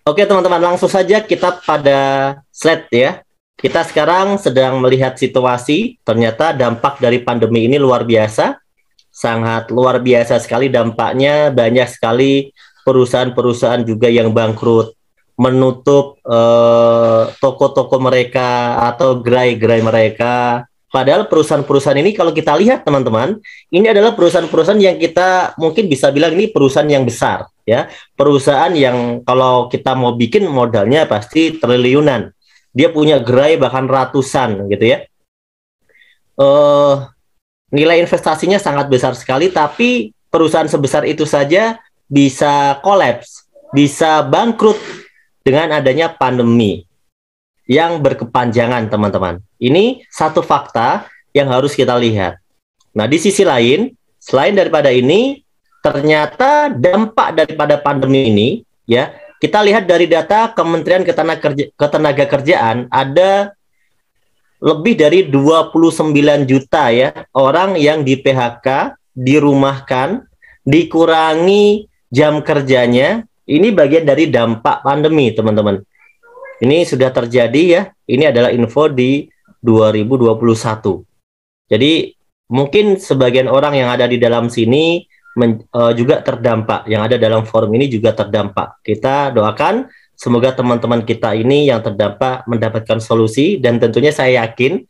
Oke teman-teman, langsung saja kita pada slide ya. Kita sekarang sedang melihat situasi, ternyata dampak dari pandemi ini luar biasa, sangat luar biasa sekali dampaknya, banyak sekali perusahaan-perusahaan juga yang bangkrut, menutup toko-toko mereka atau gerai-gerai mereka. Padahal perusahaan-perusahaan ini kalau kita lihat teman-teman, ini adalah perusahaan-perusahaan yang kita mungkin bisa bilang ini perusahaan yang besar ya. Perusahaan yang kalau kita mau bikin modalnya pasti triliunan. Dia punya gerai bahkan ratusan gitu ya. Nilai investasinya sangat besar sekali, tapi perusahaan sebesar itu saja bisa kolaps, bisa bangkrut dengan adanya pandemi yang berkepanjangan, teman-teman. Ini satu fakta yang harus kita lihat. Nah, di sisi lain, selain daripada ini, ternyata dampak daripada pandemi ini, ya, kita lihat dari data Kementerian Ketenagakerjaan, ada lebih dari 29 juta ya orang yang di PHK, dirumahkan, dikurangi jam kerjanya. Ini bagian dari dampak pandemi, teman-teman. Ini sudah terjadi ya. Ini adalah info di 2021. Jadi mungkin sebagian orang yang ada di dalam sini juga terdampak. Yang ada dalam forum ini juga terdampak. Kita doakan semoga teman-teman kita ini yang terdampak mendapatkan solusi, dan tentunya saya yakin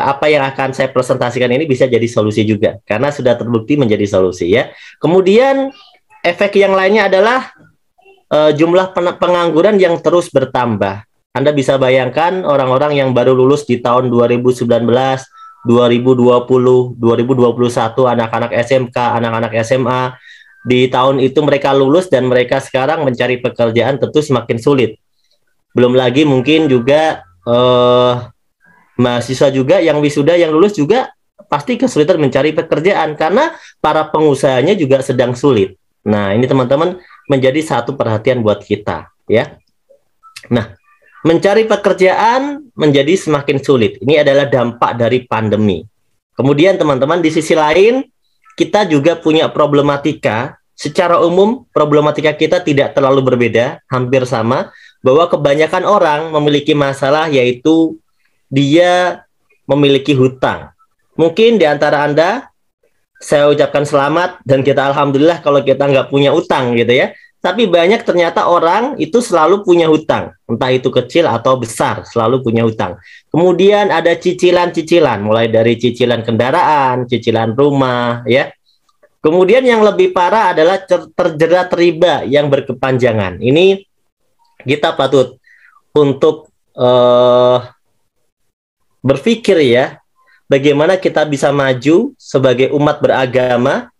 apa yang akan saya presentasikan ini bisa jadi solusi juga karena sudah terbukti menjadi solusi ya. Kemudian efek yang lainnya adalah jumlah pengangguran yang terus bertambah. Anda bisa bayangkan orang-orang yang baru lulus di tahun 2019, 2020, 2021, anak-anak SMK, anak-anak SMA, di tahun itu mereka lulus dan mereka sekarang mencari pekerjaan tentu semakin sulit. Belum lagi mungkin juga mahasiswa juga yang wisuda, yang lulus juga pasti kesulitan mencari pekerjaan karena para pengusahanya juga sedang sulit. Nah, ini teman-teman menjadi satu perhatian buat kita ya. Nah, mencari pekerjaan menjadi semakin sulit. Ini adalah dampak dari pandemi. Kemudian teman-teman di sisi lain kita juga punya problematika. Secara umum problematika kita tidak terlalu berbeda, hampir sama, bahwa kebanyakan orang memiliki masalah yaitu dia memiliki hutang. Mungkin di antara Anda saya ucapkan selamat dan kita alhamdulillah kalau kita nggak punya utang gitu ya. Tapi banyak ternyata orang itu selalu punya hutang, entah itu kecil atau besar, selalu punya hutang. Kemudian ada cicilan-cicilan, mulai dari cicilan kendaraan, cicilan rumah, ya. Kemudian yang lebih parah adalah terjerat riba yang berkepanjangan. Ini kita patut untuk berpikir ya, bagaimana kita bisa maju sebagai umat beragama.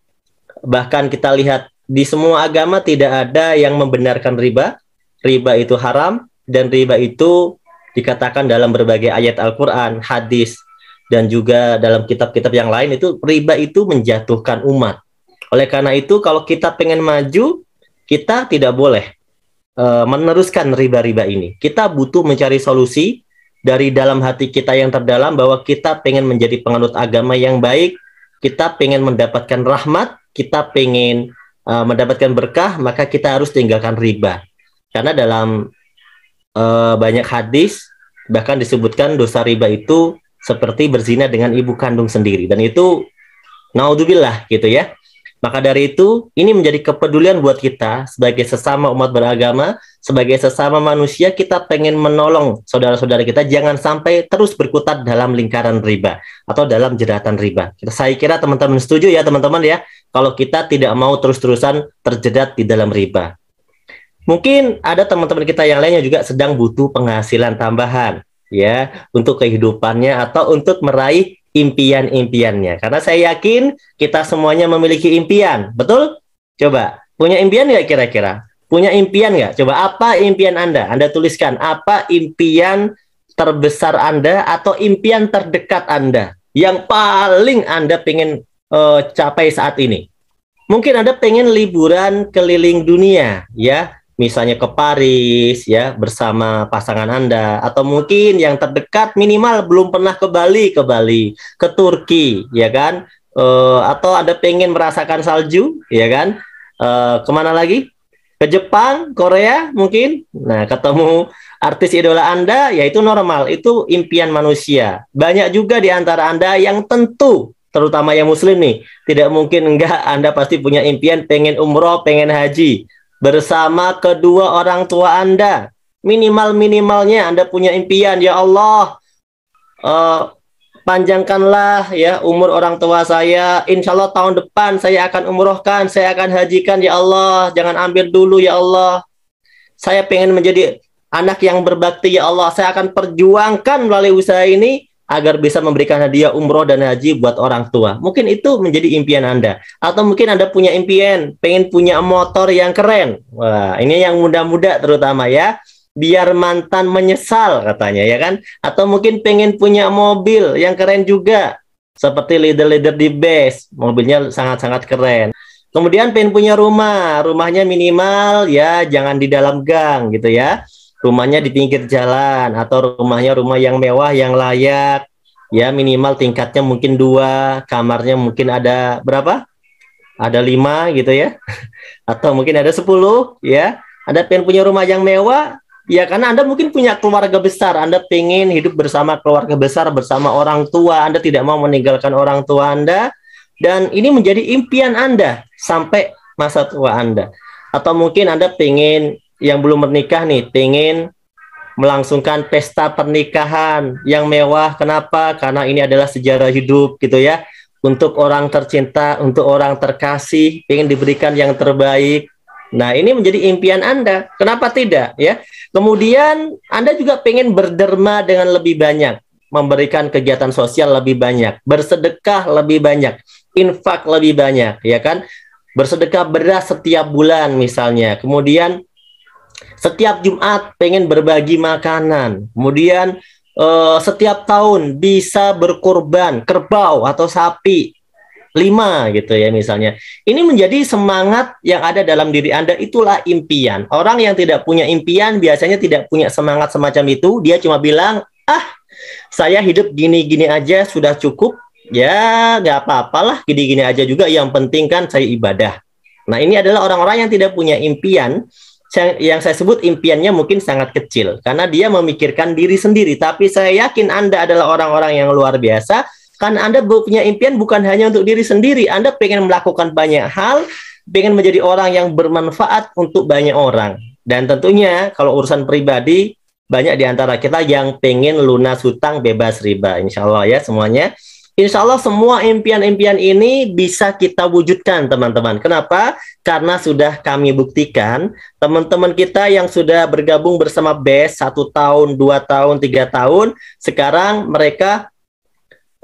Bahkan kita lihat di semua agama tidak ada yang membenarkan riba. Riba itu haram, dan riba itu dikatakan dalam berbagai ayat Al-Quran, hadis, dan juga dalam kitab-kitab yang lain itu riba itu menjatuhkan umat. Oleh karena itu kalau kita pengen maju, kita tidak boleh meneruskan riba-riba ini. Kita butuh mencari solusi dari dalam hati kita yang terdalam bahwa kita pengen menjadi penganut agama yang baik, kita pengen mendapatkan rahmat, kita pengen mendapatkan berkah, maka kita harus tinggalkan riba. Karena dalam banyak hadis bahkan disebutkan dosa riba itu seperti berzina dengan ibu kandung sendiri, dan itu naudzubillah gitu ya. Maka dari itu ini menjadi kepedulian buat kita sebagai sesama umat beragama, sebagai sesama manusia, kita pengen menolong saudara-saudara kita jangan sampai terus berkutat dalam lingkaran riba atau dalam jeratan riba. Saya kira teman-teman setuju ya teman-teman ya, kalau kita tidak mau terus-terusan terjerat di dalam riba. Mungkin ada teman-teman kita yang lainnya juga sedang butuh penghasilan tambahan ya untuk kehidupannya atau untuk meraih impian-impiannya. Karena saya yakin kita semuanya memiliki impian, betul? Coba, punya impian nggak kira-kira? Punya impian nggak? Coba, apa impian Anda? Anda tuliskan, apa impian terbesar Anda atau impian terdekat Anda yang paling Anda pengen capai saat ini? Mungkin Anda pengen liburan keliling dunia, ya, misalnya ke Paris, ya, bersama pasangan Anda, atau mungkin yang terdekat minimal belum pernah ke Bali, ke Turki, ya kan? Atau Anda pengen merasakan salju, ya kan? Kemana lagi? ke Jepang, Korea mungkin. Nah, ketemu artis idola Anda, ya itu normal, itu impian manusia. Banyak juga di antara Anda yang tentu, terutama yang muslim nih, tidak mungkin enggak, Anda pasti punya impian pengen umroh, pengen haji bersama kedua orang tua Anda. Minimal-minimalnya Anda punya impian, ya Allah, eh, panjangkanlah ya umur orang tua saya. Insya Allah tahun depan saya akan umrohkan, saya akan hajikan ya Allah. Jangan ambil dulu ya Allah. Saya pengen menjadi anak yang berbakti ya Allah. Saya akan perjuangkan melalui usaha ini agar bisa memberikan hadiah umroh dan haji buat orang tua. Mungkin itu menjadi impian Anda. Atau mungkin Anda punya impian, pengen punya motor yang keren. Wah, ini yang muda-muda terutama ya. Biar mantan menyesal katanya ya kan. Atau mungkin pengen punya mobil yang keren juga. Seperti leader-leader di base. Mobilnya sangat-sangat keren. Kemudian pengen punya rumah. Rumahnya minimal ya jangan di dalam gang gitu ya. Rumahnya di pinggir jalan, atau rumahnya rumah yang mewah, yang layak, ya minimal tingkatnya mungkin 2, kamarnya mungkin ada berapa? Ada 5 gitu ya, atau mungkin ada 10 ya. Anda pengen punya rumah yang mewah, ya karena Anda mungkin punya keluarga besar, Anda pengen hidup bersama keluarga besar, bersama orang tua, Anda tidak mau meninggalkan orang tua Anda, dan ini menjadi impian Anda sampai masa tua Anda. Atau mungkin Anda pengen yang belum menikah nih, pengen melangsungkan pesta pernikahan yang mewah. Kenapa? Karena ini adalah sejarah hidup gitu ya. Untuk orang tercinta, untuk orang terkasih, pengen diberikan yang terbaik. Nah, ini menjadi impian Anda. Kenapa tidak ya? Kemudian Anda juga pengen berderma dengan lebih banyak, memberikan kegiatan sosial lebih banyak, bersedekah lebih banyak, infak lebih banyak, ya kan? Bersedekah beras setiap bulan misalnya. Kemudian setiap Jumat pengen berbagi makanan. Kemudian setiap tahun bisa berkurban kerbau atau sapi 5 gitu ya misalnya. Ini menjadi semangat yang ada dalam diri Anda, itulah impian. Orang yang tidak punya impian biasanya tidak punya semangat semacam itu. Dia cuma bilang, saya hidup gini-gini aja sudah cukup. Ya nggak apa-apalah, gini-gini aja juga. Yang penting kan saya ibadah. Nah, ini adalah orang-orang yang tidak punya impian. Yang saya sebut impiannya mungkin sangat kecil karena dia memikirkan diri sendiri. Tapi saya yakin Anda adalah orang-orang yang luar biasa karena Anda punya impian bukan hanya untuk diri sendiri. Anda pengen melakukan banyak hal, pengen menjadi orang yang bermanfaat untuk banyak orang. Dan tentunya kalau urusan pribadi, banyak di antara kita yang pengen lunas hutang bebas riba. Insya Allah ya semuanya. Insya Allah semua impian-impian ini bisa kita wujudkan teman-teman. Kenapa? Karena sudah kami buktikan teman-teman kita yang sudah bergabung bersama BES 1 tahun, 2 tahun, 3 tahun, sekarang mereka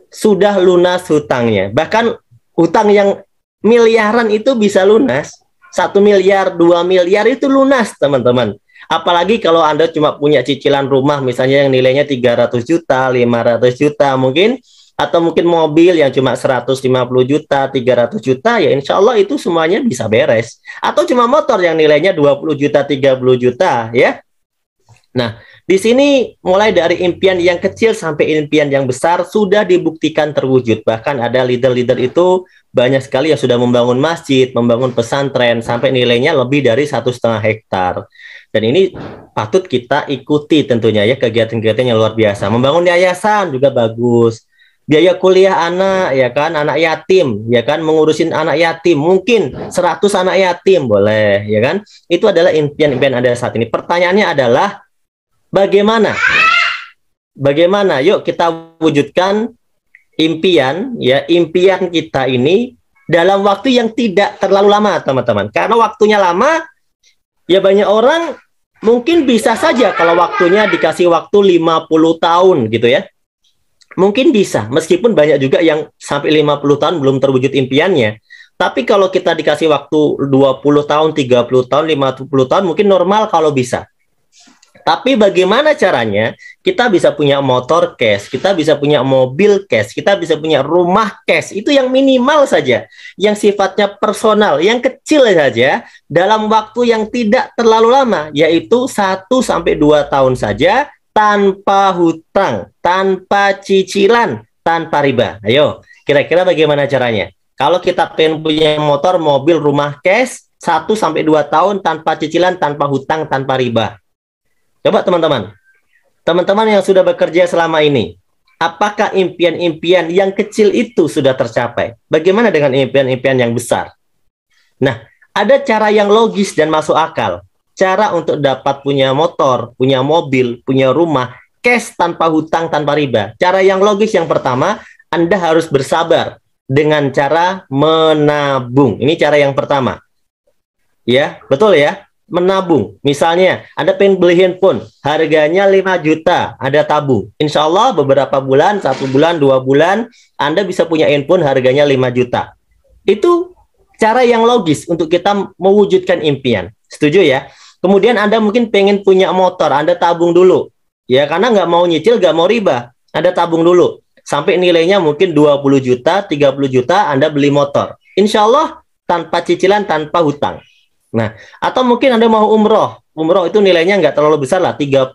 sudah lunas hutangnya. Bahkan hutang yang miliaran itu bisa lunas. 1 miliar, 2 miliar itu lunas teman-teman. Apalagi kalau Anda cuma punya cicilan rumah misalnya yang nilainya 300 juta, 500 juta mungkin, atau mungkin mobil yang cuma 150 juta, 300 juta, ya insya Allah itu semuanya bisa beres. Atau cuma motor yang nilainya 20 juta, 30 juta, ya. Nah, di sini mulai dari impian yang kecil sampai impian yang besar sudah dibuktikan terwujud. Bahkan ada leader-leader itu banyak sekali yang sudah membangun masjid, membangun pesantren, sampai nilainya lebih dari 1,5 hektar. Dan ini patut kita ikuti tentunya ya, kegiatan-kegiatan yang luar biasa. Membangun yayasan juga bagus. Biaya kuliah anak, ya kan, anak yatim, ya kan, mengurusin anak yatim, mungkin 100 anak yatim boleh, ya kan. Itu adalah impian-impian Anda saat ini. Pertanyaannya adalah bagaimana? Bagaimana? Yuk kita wujudkan impian, ya, impian kita ini dalam waktu yang tidak terlalu lama, teman-teman. Karena waktunya lama, ya banyak orang mungkin bisa saja kalau waktunya dikasih waktu 50 tahun gitu ya. Mungkin bisa, meskipun banyak juga yang sampai 50 tahun belum terwujud impiannya. Tapi kalau kita dikasih waktu 20 tahun, 30 tahun, 50 tahun, mungkin normal kalau bisa. Tapi bagaimana caranya kita bisa punya motor cash, kita bisa punya mobil cash, kita bisa punya rumah cash, itu yang minimal saja, yang sifatnya personal, yang kecil saja, dalam waktu yang tidak terlalu lama, yaitu 1-2 tahun saja, tanpa hutang, tanpa cicilan, tanpa riba. Ayo, kira-kira bagaimana caranya? Kalau kita pengen punya motor, mobil, rumah cash, 1 sampai 2 tahun tanpa cicilan, tanpa hutang, tanpa riba. Coba teman-teman. Teman-teman yang sudah bekerja selama ini, apakah impian-impian yang kecil itu sudah tercapai? Bagaimana dengan impian-impian yang besar? Nah, ada cara yang logis dan masuk akal. Cara untuk dapat punya motor, punya mobil, punya rumah, cash tanpa hutang, tanpa riba. Cara yang logis yang pertama, Anda harus bersabar dengan cara menabung. Ini cara yang pertama. Ya, betul ya? Menabung. Misalnya, Anda pengen beli handphone, harganya 5 juta, Anda tabung. Insya Allah beberapa bulan, 1 bulan, 2 bulan, Anda bisa punya handphone harganya 5 juta. Itu cara yang logis untuk kita mewujudkan impian. Setuju ya? Kemudian Anda mungkin pengen punya motor, Anda tabung dulu. Ya, karena nggak mau nyicil, nggak mau riba. Anda tabung dulu. Sampai nilainya mungkin 20 juta, 30 juta, Anda beli motor. Insya Allah tanpa cicilan, tanpa hutang. Nah, atau mungkin Anda mau umroh. Umroh itu nilainya nggak terlalu besar lah, 30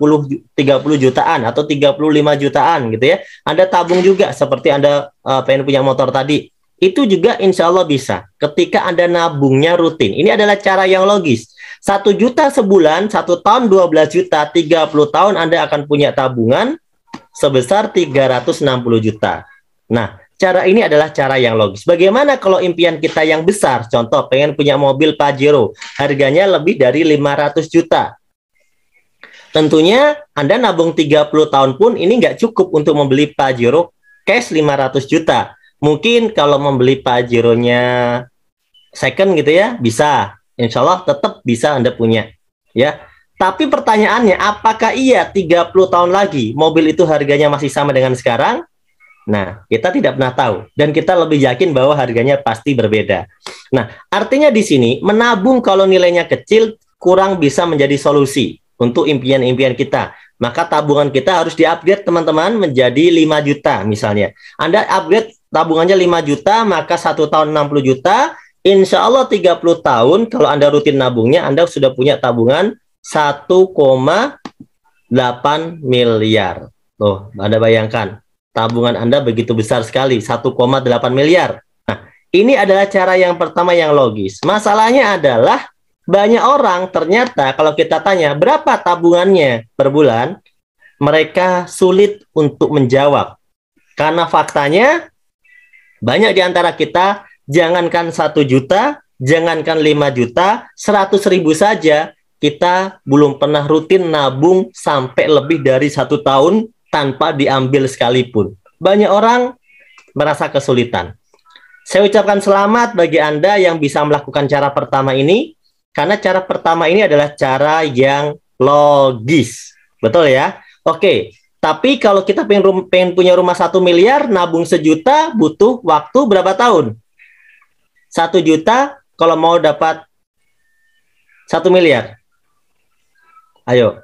jutaan atau 35 jutaan gitu ya. Anda tabung juga seperti Anda pengen punya motor tadi. Itu juga insya Allah bisa ketika Anda nabungnya rutin. Ini adalah cara yang logis. 1 juta sebulan, 1 tahun 12 juta, 30 tahun Anda akan punya tabungan sebesar 360 juta. Nah, cara ini adalah cara yang logis. Bagaimana kalau impian kita yang besar? Contoh, pengen punya mobil Pajero, harganya lebih dari 500 juta. Tentunya Anda nabung 30 tahun pun ini nggak cukup untuk membeli Pajero cash 500 juta. Mungkin kalau membeli Pajero-nya second gitu ya, bisa. Insya Allah tetap bisa Anda punya. Ya. Tapi pertanyaannya, apakah iya 30 tahun lagi mobil itu harganya masih sama dengan sekarang? Nah, kita tidak pernah tahu. Dan kita lebih yakin bahwa harganya pasti berbeda. Nah, artinya di sini, menabung kalau nilainya kecil, kurang bisa menjadi solusi untuk impian-impian kita. Maka tabungan kita harus di-upgrade, teman-teman, menjadi 5 juta misalnya. Anda upgrade tabungannya 5 juta, maka 1 tahun 60 juta. Insya Allah 30 tahun, kalau Anda rutin nabungnya, Anda sudah punya tabungan 1,8 miliar. Loh, Anda bayangkan. Tabungan Anda begitu besar sekali, 1,8 miliar. Nah, ini adalah cara yang pertama yang logis. Masalahnya adalah banyak orang ternyata kalau kita tanya berapa tabungannya per bulan, mereka sulit untuk menjawab. Karena faktanya banyak di antara kita, jangankan 1 juta, jangankan 5 juta, 100.000 saja, kita belum pernah rutin nabung sampai lebih dari 1 tahun tanpa diambil sekalipun. Banyak orang merasa kesulitan. Saya ucapkan selamat bagi Anda yang bisa melakukan cara pertama ini, karena cara pertama ini adalah cara yang logis. Betul ya? Oke, tapi kalau kita pengen punya rumah 1 miliar, nabung 1 juta, butuh waktu berapa tahun? 1 juta kalau mau dapat 1 miliar. Ayo.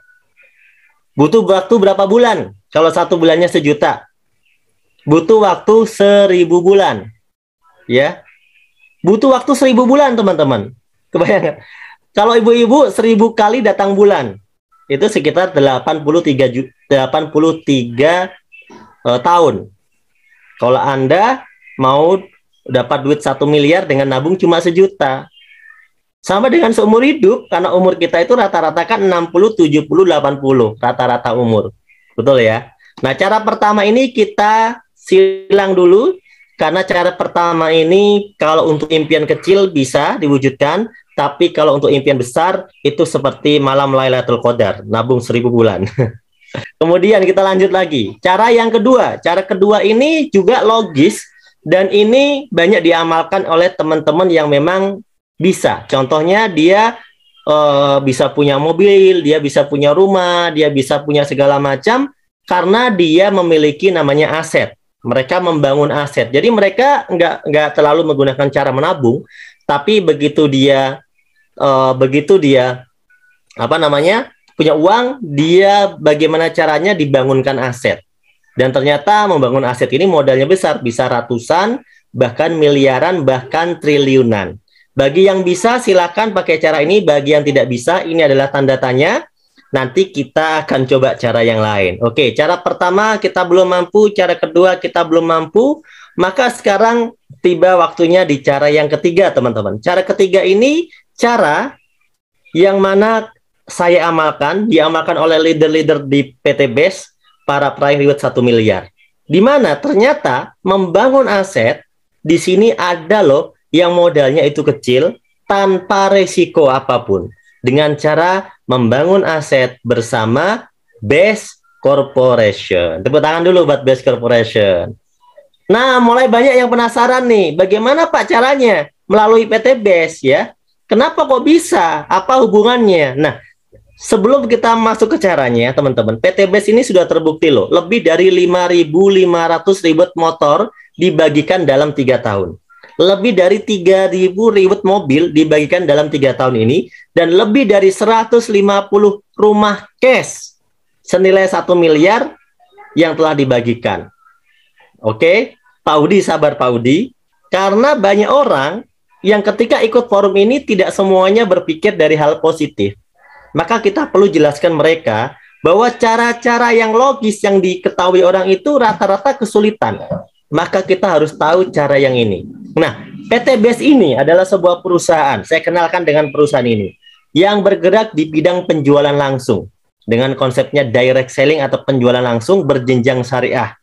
Butuh waktu berapa bulan? Kalau 1 bulannya 1 juta. Butuh waktu 1000 bulan. Ya. Butuh waktu 1000 bulan, teman-teman. Kebayang? Kalau ibu-ibu 1000 kali datang bulan, itu sekitar 83 tahun. Kalau Anda mau dapat duit 1 miliar dengan nabung cuma 1 juta. Sama dengan seumur hidup, karena umur kita itu rata-rata kan 60, 70, 80, rata-rata umur. Betul ya? Nah, cara pertama ini kita silang dulu, karena cara pertama ini kalau untuk impian kecil bisa diwujudkan, tapi kalau untuk impian besar, itu seperti malam Lailatul Qadar, nabung 1000 bulan. Kemudian kita lanjut lagi. Cara yang kedua, cara kedua ini juga logis, dan ini banyak diamalkan oleh teman-teman yang memang bisa. Contohnya dia bisa punya mobil, dia bisa punya rumah, dia bisa punya segala macam karena dia memiliki namanya aset. Mereka membangun aset. Jadi mereka nggak terlalu menggunakan cara menabung, tapi begitu dia punya uang, dia bagaimana caranya dibangunkan aset. Dan ternyata membangun aset ini modalnya besar, bisa ratusan, bahkan miliaran, bahkan triliunan. Bagi yang bisa silakan pakai cara ini, bagi yang tidak bisa ini adalah tanda tanya. Nanti kita akan coba cara yang lain. Oke, cara pertama kita belum mampu, cara kedua kita belum mampu, maka sekarang tiba waktunya di cara yang ketiga, teman-teman. Cara ketiga ini cara yang mana saya amalkan, diamalkan oleh leader-leader di PT BES, para peraih reward 1 miliar. Di mana ternyata membangun aset, di sini ada loh yang modalnya itu kecil, tanpa resiko apapun. Dengan cara membangun aset bersama BES Corporation. Tepuk tangan dulu buat BES Corporation. Nah, mulai banyak yang penasaran nih, bagaimana Pak caranya melalui PT BES ya? Kenapa kok bisa? Apa hubungannya? Nah, sebelum kita masuk ke caranya, teman-teman, PT BES ini sudah terbukti loh, lebih dari 5.500 reward motor dibagikan dalam 3 tahun. Lebih dari 3.000 reward mobil dibagikan dalam 3 tahun ini, dan lebih dari 150 rumah cash senilai 1 miliar yang telah dibagikan. Oke, Pak Udi, sabar Pak Udi, karena banyak orang yang ketika ikut forum ini tidak semuanya berpikir dari hal positif. Maka kita perlu jelaskan mereka bahwa cara-cara yang logis yang diketahui orang itu rata-rata kesulitan. Maka kita harus tahu cara yang ini. Nah, PT BES ini adalah sebuah perusahaan, saya kenalkan dengan perusahaan ini, yang bergerak di bidang penjualan langsung, dengan konsepnya direct selling atau penjualan langsung berjenjang syariah.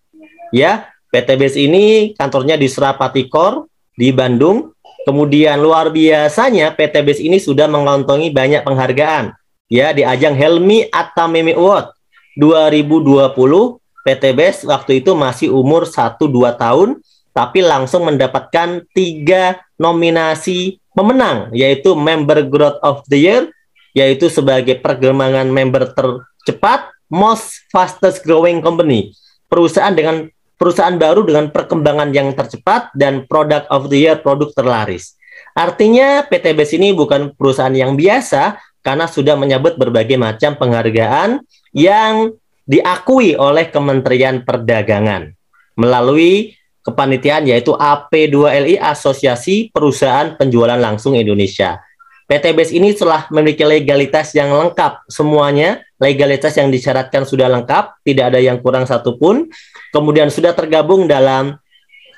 Ya, PT BES ini kantornya di Surapati Core, di Bandung. Kemudian luar biasanya PT BES ini sudah mengantongi banyak penghargaan. Ya, di ajang Helmi Atamimi Award 2020, PT BES waktu itu masih umur 1-2 tahun, tapi langsung mendapatkan 3 nominasi pemenang, yaitu Member Growth of the Year, yaitu sebagai perkembangan member tercepat, Most Fastest Growing Company, perusahaan baru dengan perkembangan yang tercepat, dan Product of the Year, produk terlaris. Artinya PT BES ini bukan perusahaan yang biasa, karena sudah menyabet berbagai macam penghargaan yang diakui oleh Kementerian Perdagangan melalui kepanitiaan, yaitu AP2LI, Asosiasi Perusahaan Penjualan Langsung Indonesia. PT BES ini telah memiliki legalitas yang lengkap, semuanya legalitas yang disyaratkan sudah lengkap, tidak ada yang kurang satupun. Kemudian sudah tergabung dalam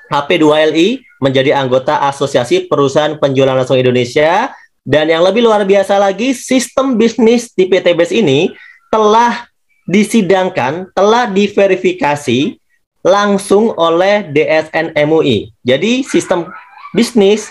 AP2LI, menjadi anggota Asosiasi Perusahaan Penjualan Langsung Indonesia. Dan yang lebih luar biasa lagi, sistem bisnis di PT BES ini telah disidangkan, telah diverifikasi langsung oleh DSN MUI. Jadi sistem bisnis,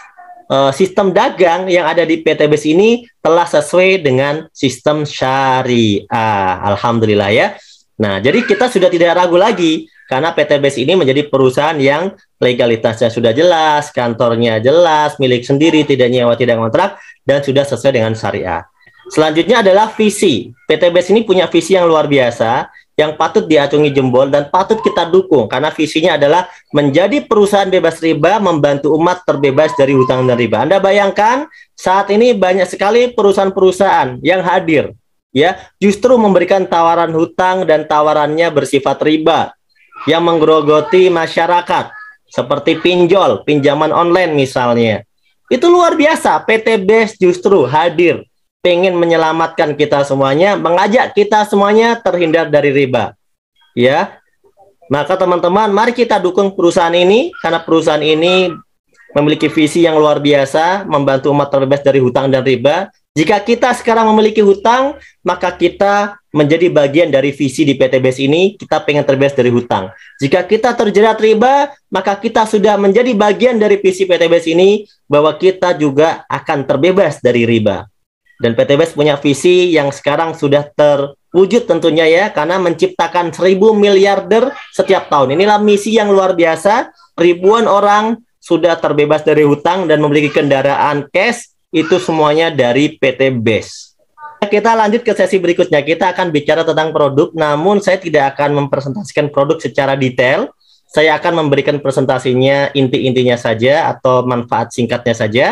sistem dagang yang ada di PT BES ini telah sesuai dengan sistem syariah. Alhamdulillah ya. Nah, jadi kita sudah tidak ragu lagi, karena PT BES ini menjadi perusahaan yang legalitasnya sudah jelas, kantornya jelas, milik sendiri, tidak nyewa, tidak kontrak, dan sudah sesuai dengan syariah. Selanjutnya adalah visi. PT BES ini punya visi yang luar biasa, yang patut diacungi jempol dan patut kita dukung, karena visinya adalah menjadi perusahaan bebas riba, membantu umat terbebas dari hutang dan riba. Anda bayangkan, saat ini banyak sekali perusahaan-perusahaan yang hadir, ya, justru memberikan tawaran hutang dan tawarannya bersifat riba, yang menggerogoti masyarakat, seperti pinjol, pinjaman online misalnya. Itu luar biasa, PT BES justru hadir, pengen menyelamatkan kita semuanya, mengajak kita semuanya terhindar dari riba. Ya, maka teman-teman, mari kita dukung perusahaan ini, karena perusahaan ini memiliki visi yang luar biasa, membantu umat terbebas dari hutang dan riba. Jika kita sekarang memiliki hutang, maka kita menjadi bagian dari visi di PT BES ini, kita pengen terbebas dari hutang. Jika kita terjerat riba, maka kita sudah menjadi bagian dari visi PT BES ini, bahwa kita juga akan terbebas dari riba. Dan PT BES punya visi yang sekarang sudah terwujud tentunya ya, karena menciptakan 1.000 miliarder setiap tahun. Inilah misi yang luar biasa, ribuan orang sudah terbebas dari hutang dan memiliki kendaraan cash, itu semuanya dari PT BES. Kita lanjut ke sesi berikutnya, kita akan bicara tentang produk, namun saya tidak akan mempresentasikan produk secara detail. Saya akan memberikan presentasinya inti-intinya saja atau manfaat singkatnya saja,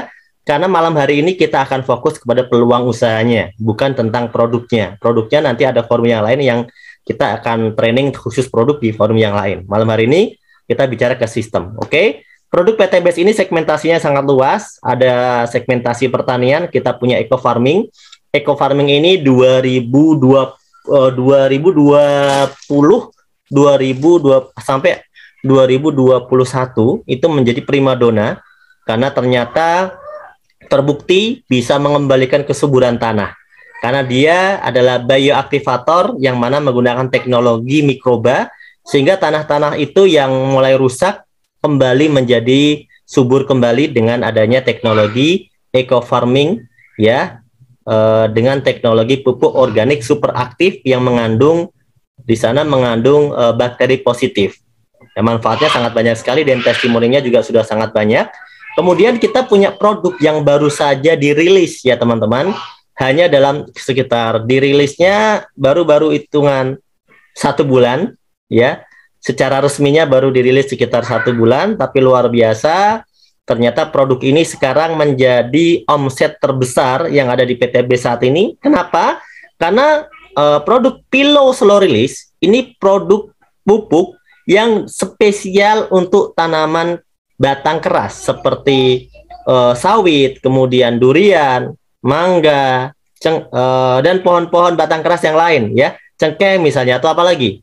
karena malam hari ini kita akan fokus kepada peluang usahanya, bukan tentang produknya. Produknya nanti ada forum yang lain yang kita akan training khusus produk di forum yang lain. Malam hari ini kita bicara ke sistem, oke? Produk PT BES ini segmentasinya sangat luas, ada segmentasi pertanian, kita punya eco farming. Eco farming ini 2020 sampai 2021 itu menjadi primadona, karena ternyata terbukti bisa mengembalikan kesuburan tanah. Karena dia adalah bioaktivator yang mana menggunakan teknologi mikroba, sehingga tanah-tanah itu yang mulai rusak kembali menjadi subur kembali dengan adanya teknologi eco farming, ya, dengan teknologi pupuk organik super aktif yang mengandung di sana bakteri positif. Ya, manfaatnya sangat banyak sekali dan testimoninya juga sudah sangat banyak. Kemudian kita punya produk yang baru saja dirilis ya teman-teman, hanya dalam sekitar dirilisnya baru-baru hitungan 1 bulan ya. Secara resminya baru dirilis sekitar 1 bulan, tapi luar biasa. Ternyata produk ini sekarang menjadi omset terbesar yang ada di PTB saat ini. Kenapa? Karena produk Pilau Slow Release ini produk pupuk yang spesial untuk tanaman batang keras seperti sawit, kemudian durian, mangga, dan pohon-pohon batang keras yang lain ya, cengkeh misalnya atau apa lagi.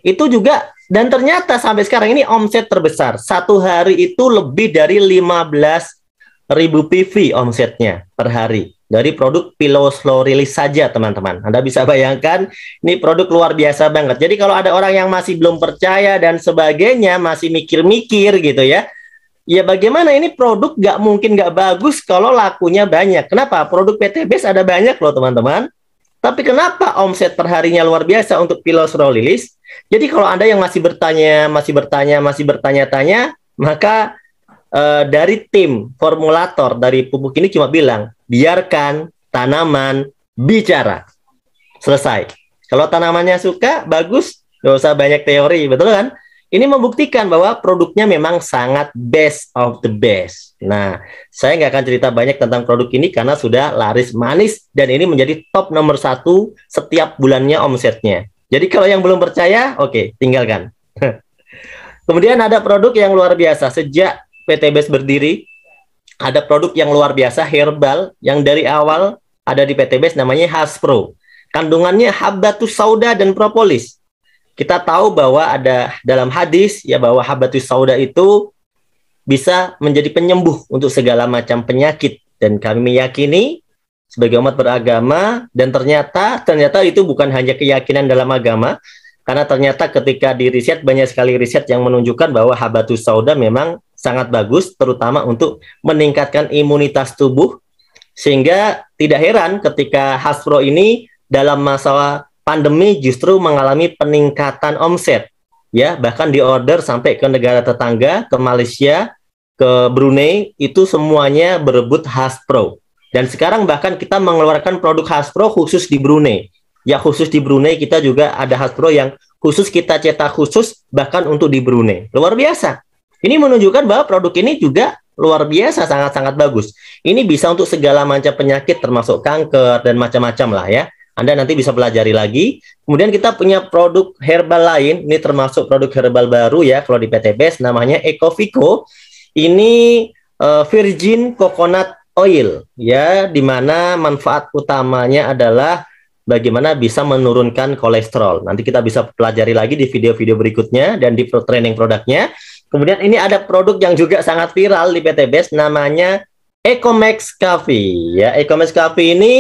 Itu juga, dan ternyata sampai sekarang ini omset terbesar. Satu hari itu lebih dari 15.000 PV omsetnya per hari dari produk Pilau Slow Release saja teman-teman. Anda bisa bayangkan ini produk luar biasa banget. Jadi kalau ada orang yang masih belum percaya dan sebagainya, masih mikir-mikir gitu ya, ya bagaimana ini produk nggak mungkin nggak bagus kalau lakunya banyak. Kenapa? Produk PTBS ada banyak loh teman-teman. Tapi kenapa omset perharinya luar biasa untuk Pilau Slow Release? Jadi kalau Anda yang masih bertanya-tanya, maka dari tim formulator dari pupuk ini cuma bilang, biarkan tanaman bicara. Selesai. Kalau tanamannya suka, bagus, nggak usah banyak teori, betul kan? Ini membuktikan bahwa produknya memang sangat best of the best. Nah, saya nggak akan cerita banyak tentang produk ini karena sudah laris manis dan ini menjadi top nomor 1 setiap bulannya omsetnya. Jadi kalau yang belum percaya, oke, tinggalkan. Kemudian ada produk yang luar biasa. Sejak PTBS berdiri, ada produk yang luar biasa herbal yang dari awal ada di PTBS namanya Haspro. Kandungannya Habbatus Sauda dan propolis. Kita tahu bahwa ada dalam hadis ya bahwa Habbatus Sauda itu bisa menjadi penyembuh untuk segala macam penyakit, dan kami meyakini sebagai umat beragama, dan ternyata itu bukan hanya keyakinan dalam agama, karena ternyata ketika di riset, banyak sekali riset yang menunjukkan bahwa Habbatus Sauda memang sangat bagus, terutama untuk meningkatkan imunitas tubuh, sehingga tidak heran ketika Haspro ini dalam masa pandemi justru mengalami peningkatan omset, ya, bahkan diorder sampai ke negara tetangga, ke Malaysia, ke Brunei, itu semuanya berebut Haspro. Dan sekarang bahkan kita mengeluarkan produk Haspro khusus di Brunei. Ya, khusus di Brunei kita juga ada Haspro yang khusus kita cetak khusus bahkan untuk di Brunei. Luar biasa. Ini menunjukkan bahwa produk ini juga luar biasa, sangat-sangat bagus. Ini bisa untuk segala macam penyakit termasuk kanker dan macam-macam lah ya. Anda nanti bisa pelajari lagi. Kemudian kita punya produk herbal lain. Ini termasuk produk herbal baru ya kalau di PTBS, namanya Ecovico. Ini virgin coconut oil ya, di mana manfaat utamanya adalah bagaimana bisa menurunkan kolesterol. Nanti kita bisa pelajari lagi di video-video berikutnya dan di training produknya. Kemudian ini ada produk yang juga sangat viral di PTBS namanya Ecomax Coffee ya. Ecomax Coffee ini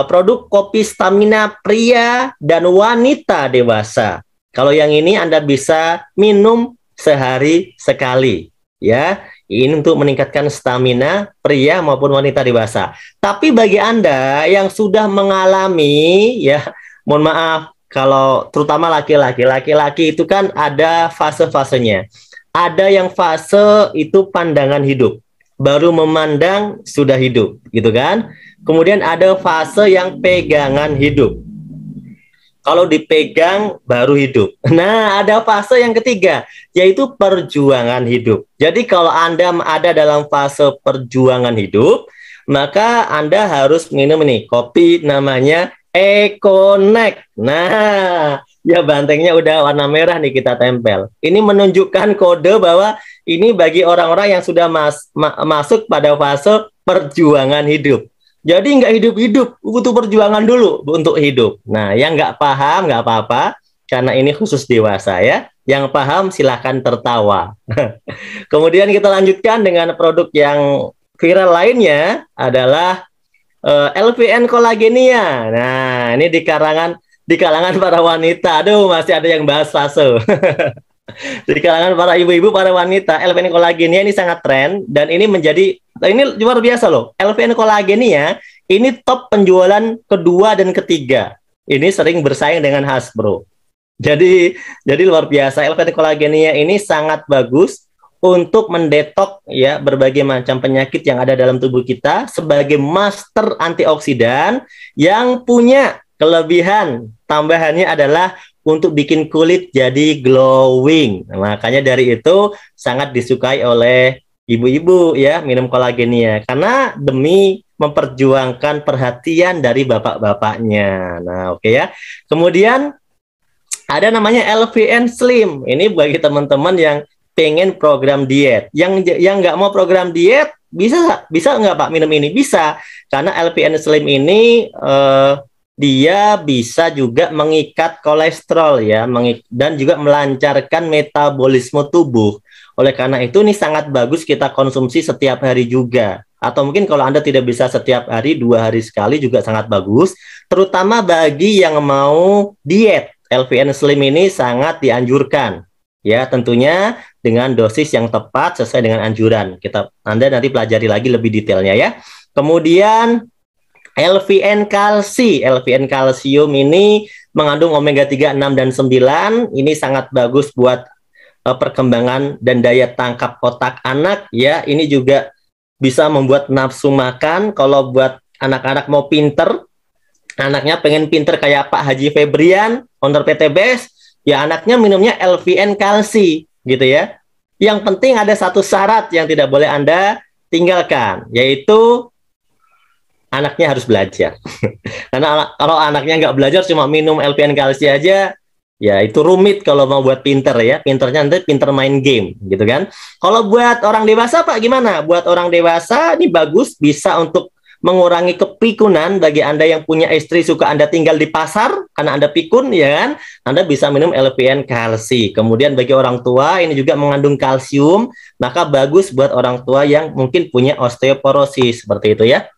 produk kopi stamina pria dan wanita dewasa. Kalau yang ini Anda bisa minum sehari sekali ya. Ini untuk meningkatkan stamina pria maupun wanita dewasa. Tapi bagi Anda yang sudah mengalami ya, mohon maaf kalau terutama laki-laki itu kan ada fase-fasenya. Ada yang fase itu pandangan hidup. Baru memandang sudah hidup, gitu kan? Kemudian ada fase yang pegangan hidup. Kalau dipegang baru hidup. Nah, ada fase yang ketiga, yaitu perjuangan hidup. Jadi kalau Anda ada dalam fase perjuangan hidup, maka Anda harus minum ini, kopi namanya Econex. Nah, ya bantengnya udah warna merah nih kita tempel. Ini menunjukkan kode bahwa ini bagi orang-orang yang sudah masuk pada fase perjuangan hidup. Jadi nggak hidup-hidup, butuh perjuangan dulu untuk hidup. Nah, yang nggak paham nggak apa-apa, karena ini khusus dewasa ya. Yang paham silahkan tertawa. Kemudian kita lanjutkan dengan produk yang viral lainnya adalah LVN kolagenia. Nah, ini di kalangan para wanita. Aduh, masih ada yang bahas fase. Di kalangan para ibu-ibu, para wanita, LVN kolagenia ini sangat tren dan ini ini luar biasa loh. LVN kolagenia ini top penjualan kedua dan ketiga. Ini sering bersaing dengan Hasbro. Jadi luar biasa. LVN kolagenia ini sangat bagus untuk mendetok ya berbagai macam penyakit yang ada dalam tubuh kita sebagai master antioksidan yang punya kelebihan tambahannya adalah untuk bikin kulit jadi glowing. Nah, makanya dari itu sangat disukai oleh ibu-ibu ya minum kolagenia karena demi memperjuangkan perhatian dari bapak-bapaknya. Nah, oke ya. Kemudian ada namanya LVN Slim. Ini bagi teman-teman yang pengen program diet, yang nggak mau program diet bisa nggak Pak minum ini? Bisa, karena LVN Slim ini dia bisa juga mengikat kolesterol ya, dan juga melancarkan metabolisme tubuh. Oleh karena itu ini sangat bagus kita konsumsi setiap hari juga. Atau mungkin kalau Anda tidak bisa setiap hari, 2 hari sekali juga sangat bagus. Terutama bagi yang mau diet, LVN Slim ini sangat dianjurkan. Ya, tentunya dengan dosis yang tepat sesuai dengan anjuran. Anda nanti pelajari lagi lebih detailnya ya. Kemudian LVN kalsi. LVN kalsium ini mengandung omega 3, 6 dan 9. Ini sangat bagus buat perkembangan dan daya tangkap otak anak ya. Ini juga bisa membuat nafsu makan. Kalau buat anak-anak mau pinter, anaknya pengen pinter kayak Pak Haji Febrian, owner PT BEST, ya anaknya minumnya LVN kalsi gitu ya. Yang penting ada satu syarat yang tidak boleh Anda tinggalkan, yaitu anaknya harus belajar. Karena kalau anaknya nggak belajar cuma minum LVN kalsi aja, ya itu rumit kalau mau buat pinter ya. Pinternya nanti pinter main game gitu kan. Kalau buat orang dewasa Pak gimana? Buat orang dewasa ini bagus, bisa untuk mengurangi kepikunan. Bagi Anda yang punya istri suka Anda tinggal di pasar karena Anda pikun ya kan, Anda bisa minum LVN kalsi. Kemudian bagi orang tua ini juga mengandung kalsium, maka bagus buat orang tua yang mungkin punya osteoporosis seperti itu ya.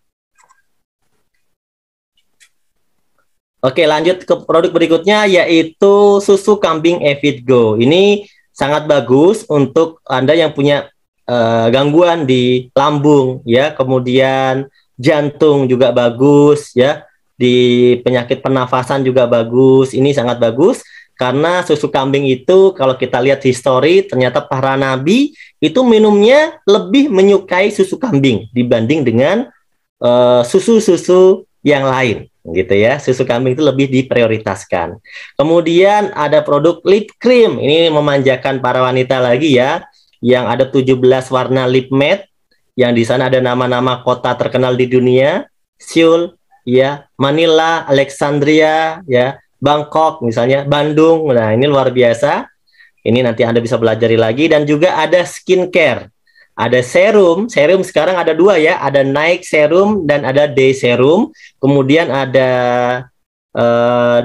Oke, lanjut ke produk berikutnya yaitu susu kambing Evitgo. Ini sangat bagus untuk Anda yang punya gangguan di lambung ya, kemudian jantung juga bagus ya, di penyakit pernafasan juga bagus. Ini sangat bagus karena susu kambing itu kalau kita lihat histori ternyata para nabi itu minumnya lebih menyukai susu kambing dibanding dengan susu-susu yang lain gitu ya. Susu kambing itu lebih diprioritaskan. Kemudian ada produk lip cream. Ini memanjakan para wanita lagi ya, yang ada 17 warna lip matte, yang di sana ada nama-nama kota terkenal di dunia, Seoul, ya, Manila, Alexandria, ya, Bangkok, misalnya Bandung. Nah, ini luar biasa. Ini nanti Anda bisa pelajari lagi. Dan juga ada skincare. Ada serum sekarang ada 2 ya, ada night serum dan ada day serum. Kemudian ada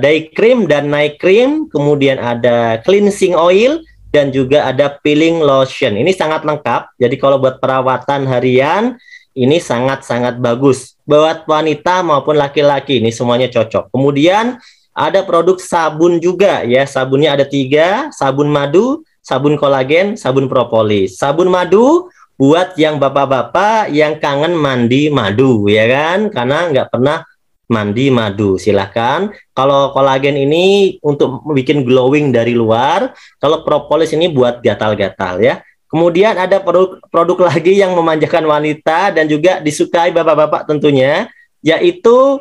day cream dan night cream. Kemudian ada cleansing oil. Dan juga ada peeling lotion. Ini sangat lengkap. Jadi kalau buat perawatan harian, ini sangat-sangat bagus. Buat wanita maupun laki-laki, ini semuanya cocok. Kemudian ada produk sabun juga ya. Sabunnya ada 3, sabun madu, sabun kolagen, sabun propolis. Sabun madu buat yang bapak-bapak yang kangen mandi madu ya kan. Karena nggak pernah mandi madu, silahkan. Kalau kolagen ini untuk bikin glowing dari luar, kalau propolis ini buat gatal-gatal ya. Kemudian ada produk lagi yang memanjakan wanita dan juga disukai bapak-bapak tentunya, yaitu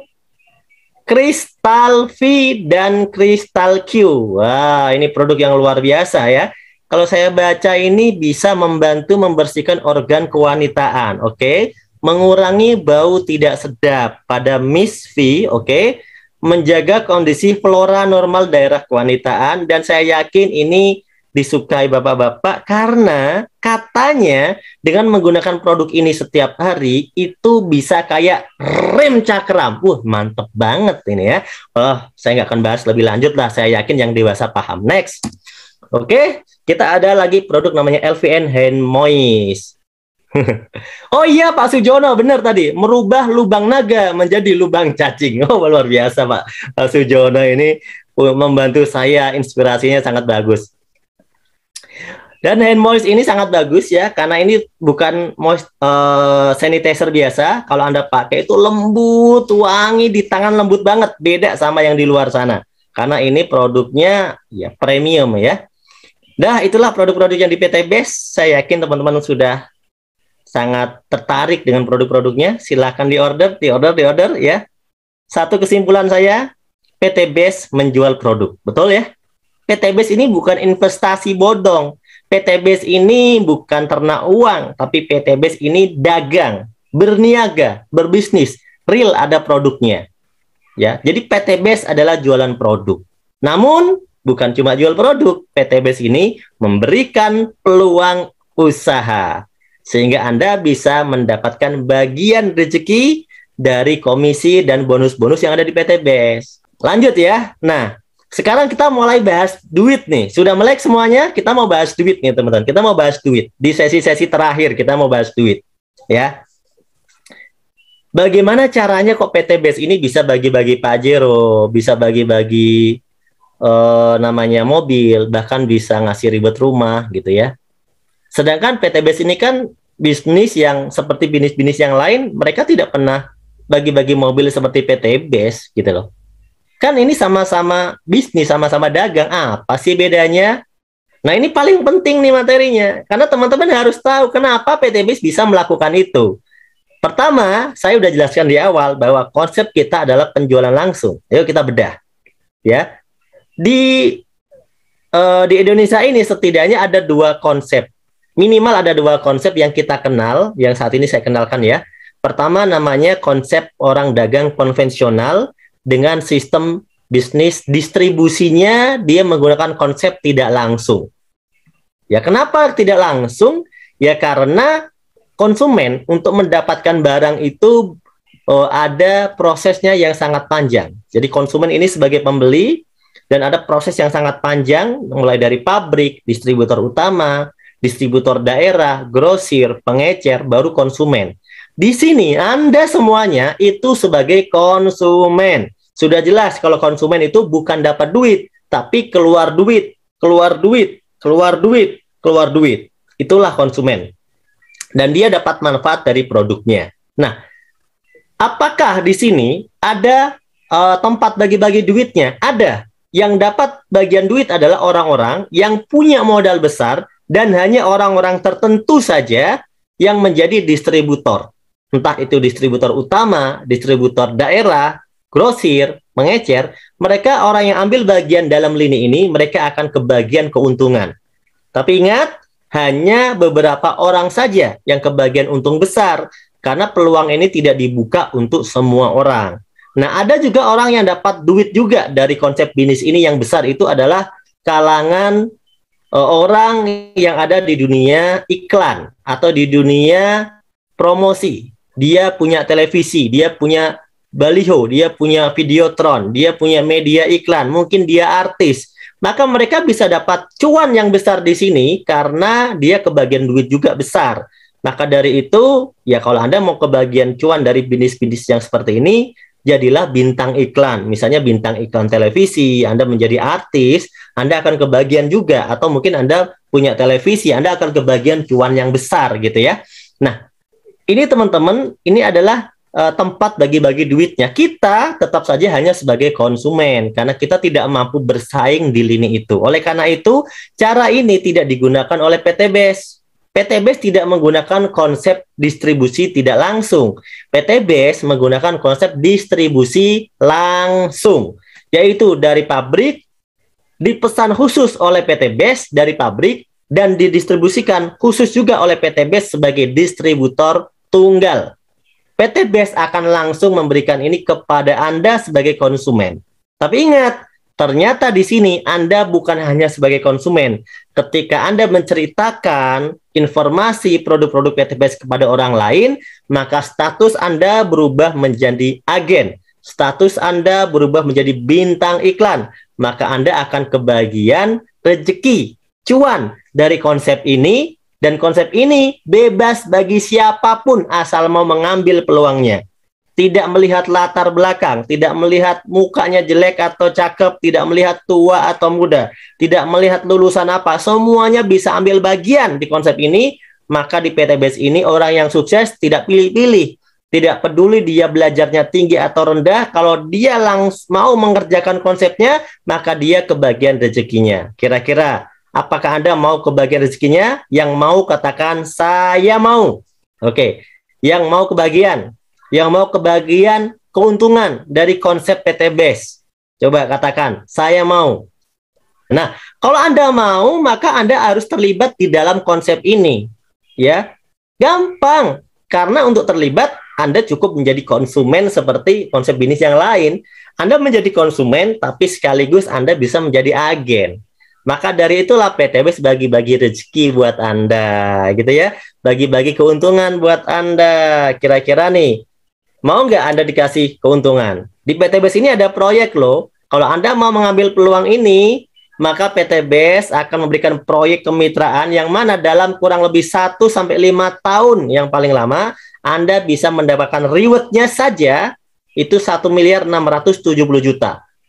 Crystal V dan Crystal Q. Wah, ini produk yang luar biasa ya. Kalau saya baca ini bisa membantu membersihkan organ kewanitaan, oke? Mengurangi bau tidak sedap pada Miss V, oke? Menjaga kondisi flora normal daerah kewanitaan, dan saya yakin ini disukai bapak-bapak karena katanya dengan menggunakan produk ini setiap hari itu bisa kayak rem cakram. Mantep banget ini ya. Saya nggak akan bahas lebih lanjut lah, saya yakin yang dewasa paham. Next. Oke, kita ada lagi produk namanya LVN Hand Moist. Oh iya Pak Sujono, benar tadi. Merubah lubang naga menjadi lubang cacing. Oh luar biasa Pak Sujono ini membantu saya, inspirasinya sangat bagus. Dan hand moist ini sangat bagus ya, karena ini bukan sanitizer biasa. Kalau Anda pakai itu lembut, wangi, di tangan lembut banget. Beda sama yang di luar sana. Karena ini produknya ya premium ya. Nah, itulah produk-produk yang di PT Best. Saya yakin teman-teman sudah sangat tertarik dengan produk-produknya. Silahkan di order ya. Satu kesimpulan saya, PT Best menjual produk. Betul ya? PT Base ini bukan investasi bodong. PT Base ini bukan ternak uang, tapi PT Base ini dagang, berniaga, berbisnis, real ada produknya. Ya, jadi PT Base adalah jualan produk. Namun bukan cuma jual produk, PT Base ini memberikan peluang usaha sehingga Anda bisa mendapatkan bagian rezeki dari komisi dan bonus-bonus yang ada di PT Base. Lanjut ya. Nah, sekarang kita mulai bahas duit nih. Sudah melek semuanya? Kita mau bahas duit nih, teman-teman. Kita mau bahas duit. Di sesi-sesi terakhir kita mau bahas duit. Ya. Bagaimana caranya kok PT Base ini bisa bagi-bagi Pajero, bisa bagi-bagi namanya mobil, bahkan bisa ngasih ribet rumah gitu ya. Sedangkan PT Base ini kan bisnis yang seperti bisnis-bisnis yang lain, mereka tidak pernah bagi-bagi mobil seperti PT Base gitu loh. Kan ini sama-sama bisnis, sama-sama dagang. Apa sih bedanya? Nah, ini paling penting nih materinya. Karena teman-teman harus tahu kenapa PT Base bisa melakukan itu. Pertama, saya udah jelaskan di awal bahwa konsep kita adalah penjualan langsung. Ayo kita bedah. Ya. Di Indonesia ini setidaknya ada dua konsep. Minimal ada dua konsep yang kita kenal, yang saat ini saya kenalkan ya. Pertama namanya konsep orang dagang konvensional, dengan sistem bisnis distribusinya dia menggunakan konsep tidak langsung. Ya, kenapa tidak langsung? Ya karena konsumen untuk mendapatkan barang itu ada prosesnya yang sangat panjang. Jadi konsumen ini sebagai pembeli dan ada proses yang sangat panjang mulai dari pabrik, distributor utama, distributor daerah, grosir, pengecer, baru konsumen. Di sini Anda semuanya itu sebagai konsumen. Sudah jelas kalau konsumen itu bukan dapat duit, tapi keluar duit, keluar duit, keluar duit, keluar duit. Itulah konsumen. Dan dia dapat manfaat dari produknya. Nah, apakah di sini ada tempat bagi-bagi duitnya? Ada. Yang dapat bagian duit adalah orang-orang yang punya modal besar dan hanya orang-orang tertentu saja yang menjadi distributor. Entah itu distributor utama, distributor daerah, grosir, mengecer, mereka orang yang ambil bagian dalam lini ini, mereka akan kebagian keuntungan. Tapi ingat, hanya beberapa orang saja yang kebagian untung besar, karena peluang ini tidak dibuka untuk semua orang. Nah, ada juga orang yang dapat duit juga dari konsep bisnis ini yang besar, itu adalah kalangan orang yang ada di dunia iklan, atau di dunia promosi. Dia punya televisi, dia punya baliho, dia punya videotron, dia punya media iklan, mungkin dia artis. Maka mereka bisa dapat cuan yang besar di sini karena dia kebagian duit juga besar. Maka dari itu, ya kalau Anda mau kebagian cuan dari bisnis-bisnis yang seperti ini, jadilah bintang iklan. Misalnya bintang iklan televisi, Anda menjadi artis, Anda akan kebagian juga. Atau mungkin Anda punya televisi, Anda akan kebagian cuan yang besar gitu ya. Nah, ini teman-teman, ini adalah tempat bagi-bagi duitnya. Kita tetap saja hanya sebagai konsumen karena kita tidak mampu bersaing di lini itu. Oleh karena itu, cara ini tidak digunakan oleh PT Base. PT Base tidak menggunakan konsep distribusi tidak langsung. PT Base menggunakan konsep distribusi langsung, yaitu dari pabrik, dipesan khusus oleh PT Base dari pabrik, dan didistribusikan khusus juga oleh PT Base sebagai distributor tunggal. PT Base akan langsung memberikan ini kepada Anda sebagai konsumen. Tapi ingat, ternyata di sini Anda bukan hanya sebagai konsumen. Ketika Anda menceritakan informasi produk-produk PT Base kepada orang lain, maka status Anda berubah menjadi agen. Status Anda berubah menjadi bintang iklan. Maka Anda akan kebagian rezeki, cuan dari konsep ini. Dan konsep ini bebas bagi siapapun asal mau mengambil peluangnya. Tidak melihat latar belakang, tidak melihat mukanya jelek atau cakep, tidak melihat tua atau muda, tidak melihat lulusan apa, semuanya bisa ambil bagian di konsep ini. Maka di PTBS ini orang yang sukses tidak pilih-pilih, tidak peduli dia belajarnya tinggi atau rendah, kalau dia mau mengerjakan konsepnya, maka dia kebagian rezekinya. Kira-kira apakah Anda mau kebagian rezekinya? Yang mau katakan saya mau. Oke, yang mau kebagian keuntungan dari konsep PTBS. Coba katakan, saya mau. Nah, kalau Anda mau, maka Anda harus terlibat di dalam konsep ini. Ya, gampang. Karena untuk terlibat, Anda cukup menjadi konsumen seperti konsep bisnis yang lain. Anda menjadi konsumen, tapi sekaligus Anda bisa menjadi agen. Maka dari itulah PTBS bagi-bagi rezeki buat Anda, gitu ya. Bagi-bagi keuntungan buat Anda. Kira-kira nih, mau nggak Anda dikasih keuntungan? Di PTBS ini ada proyek loh. Kalau Anda mau mengambil peluang ini, maka PTBS akan memberikan proyek kemitraan yang mana dalam kurang lebih 1-5 tahun yang paling lama, Anda bisa mendapatkan reward-nya saja itu 1.670.000.000.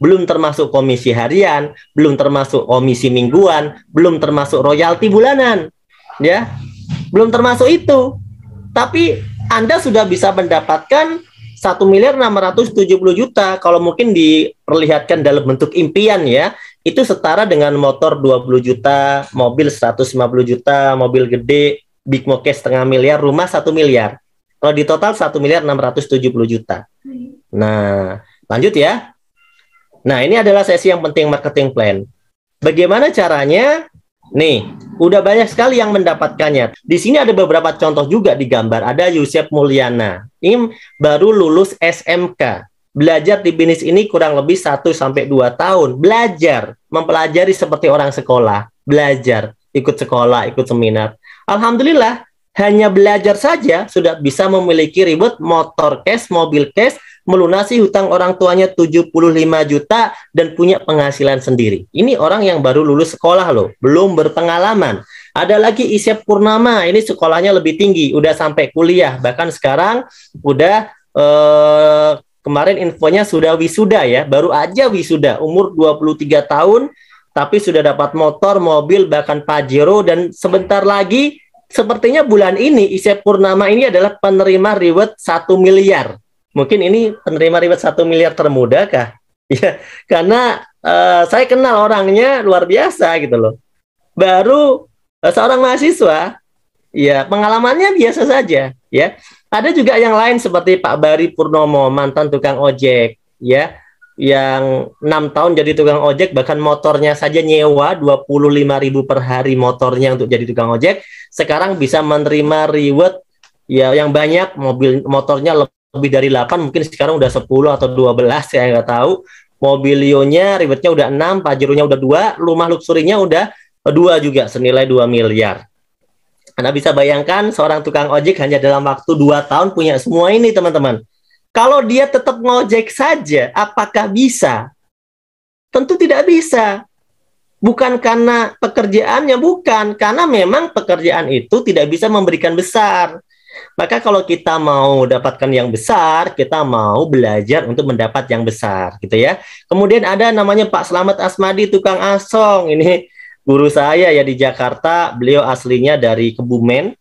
Belum termasuk komisi harian, belum termasuk komisi mingguan, belum termasuk royalti bulanan, ya, belum termasuk itu. Tapi Anda sudah bisa mendapatkan 1.670.000.000 kalau mungkin diperlihatkan dalam bentuk impian ya, itu setara dengan motor 20 juta, mobil 150 juta, mobil gede, big mokes setengah miliar, rumah 1 miliar. Kalau di total 1.670.000.000. Nah, lanjut ya. Nah, ini adalah sesi yang penting marketing plan. Bagaimana caranya? Nih, udah banyak sekali yang mendapatkannya. Di sini ada beberapa contoh juga di gambar. Ada Yusef Mulyana. Ini baru lulus SMK. Belajar di bisnis ini kurang lebih 1-2 tahun. Belajar, mempelajari seperti orang sekolah. Belajar, ikut sekolah, ikut seminar. Alhamdulillah, hanya belajar saja sudah bisa memiliki reward motor cash, mobil cash, melunasi hutang orang tuanya 75 juta dan punya penghasilan sendiri. Ini orang yang baru lulus sekolah loh, belum berpengalaman. Ada lagi Isyep Purnama, ini sekolahnya lebih tinggi, udah sampai kuliah, bahkan sekarang udah kemarin infonya sudah wisuda ya, baru aja wisuda, umur 23 tahun, tapi sudah dapat motor, mobil, bahkan Pajero, dan sebentar lagi, sepertinya bulan ini Isyep Purnama ini adalah penerima reward 1 miliar. Mungkin ini penerima reward 1 miliar termuda kah? Ya, karena saya kenal orangnya luar biasa gitu loh. Baru seorang mahasiswa, ya pengalamannya biasa saja. Ya, ada juga yang lain seperti Pak Bari Purnomo, mantan tukang ojek, ya, yang 6 tahun jadi tukang ojek, bahkan motornya saja nyewa 25.000 per hari motornya untuk jadi tukang ojek. Sekarang bisa menerima reward ya yang banyak, motornya lebih dari 8, mungkin sekarang udah 10 atau 12, saya nggak tahu. Mobilionya, rewardnya udah 6, Pajeronya udah 2, rumah luxurinya udah 2 juga, senilai 2 miliar. Anda bisa bayangkan seorang tukang ojek hanya dalam waktu 2 tahun punya semua ini, teman-teman. Kalau dia tetap ngojek saja, apakah bisa? Tentu tidak bisa. Bukan karena pekerjaannya, bukan. Karena memang pekerjaan itu tidak bisa memberikan besar. Maka kalau kita mau dapatkan yang besar, kita mau belajar untuk mendapat yang besar, gitu ya. Kemudian ada namanya Pak Slamet Asmadi, tukang asong. Ini guru saya ya di Jakarta, beliau aslinya dari Kebumen.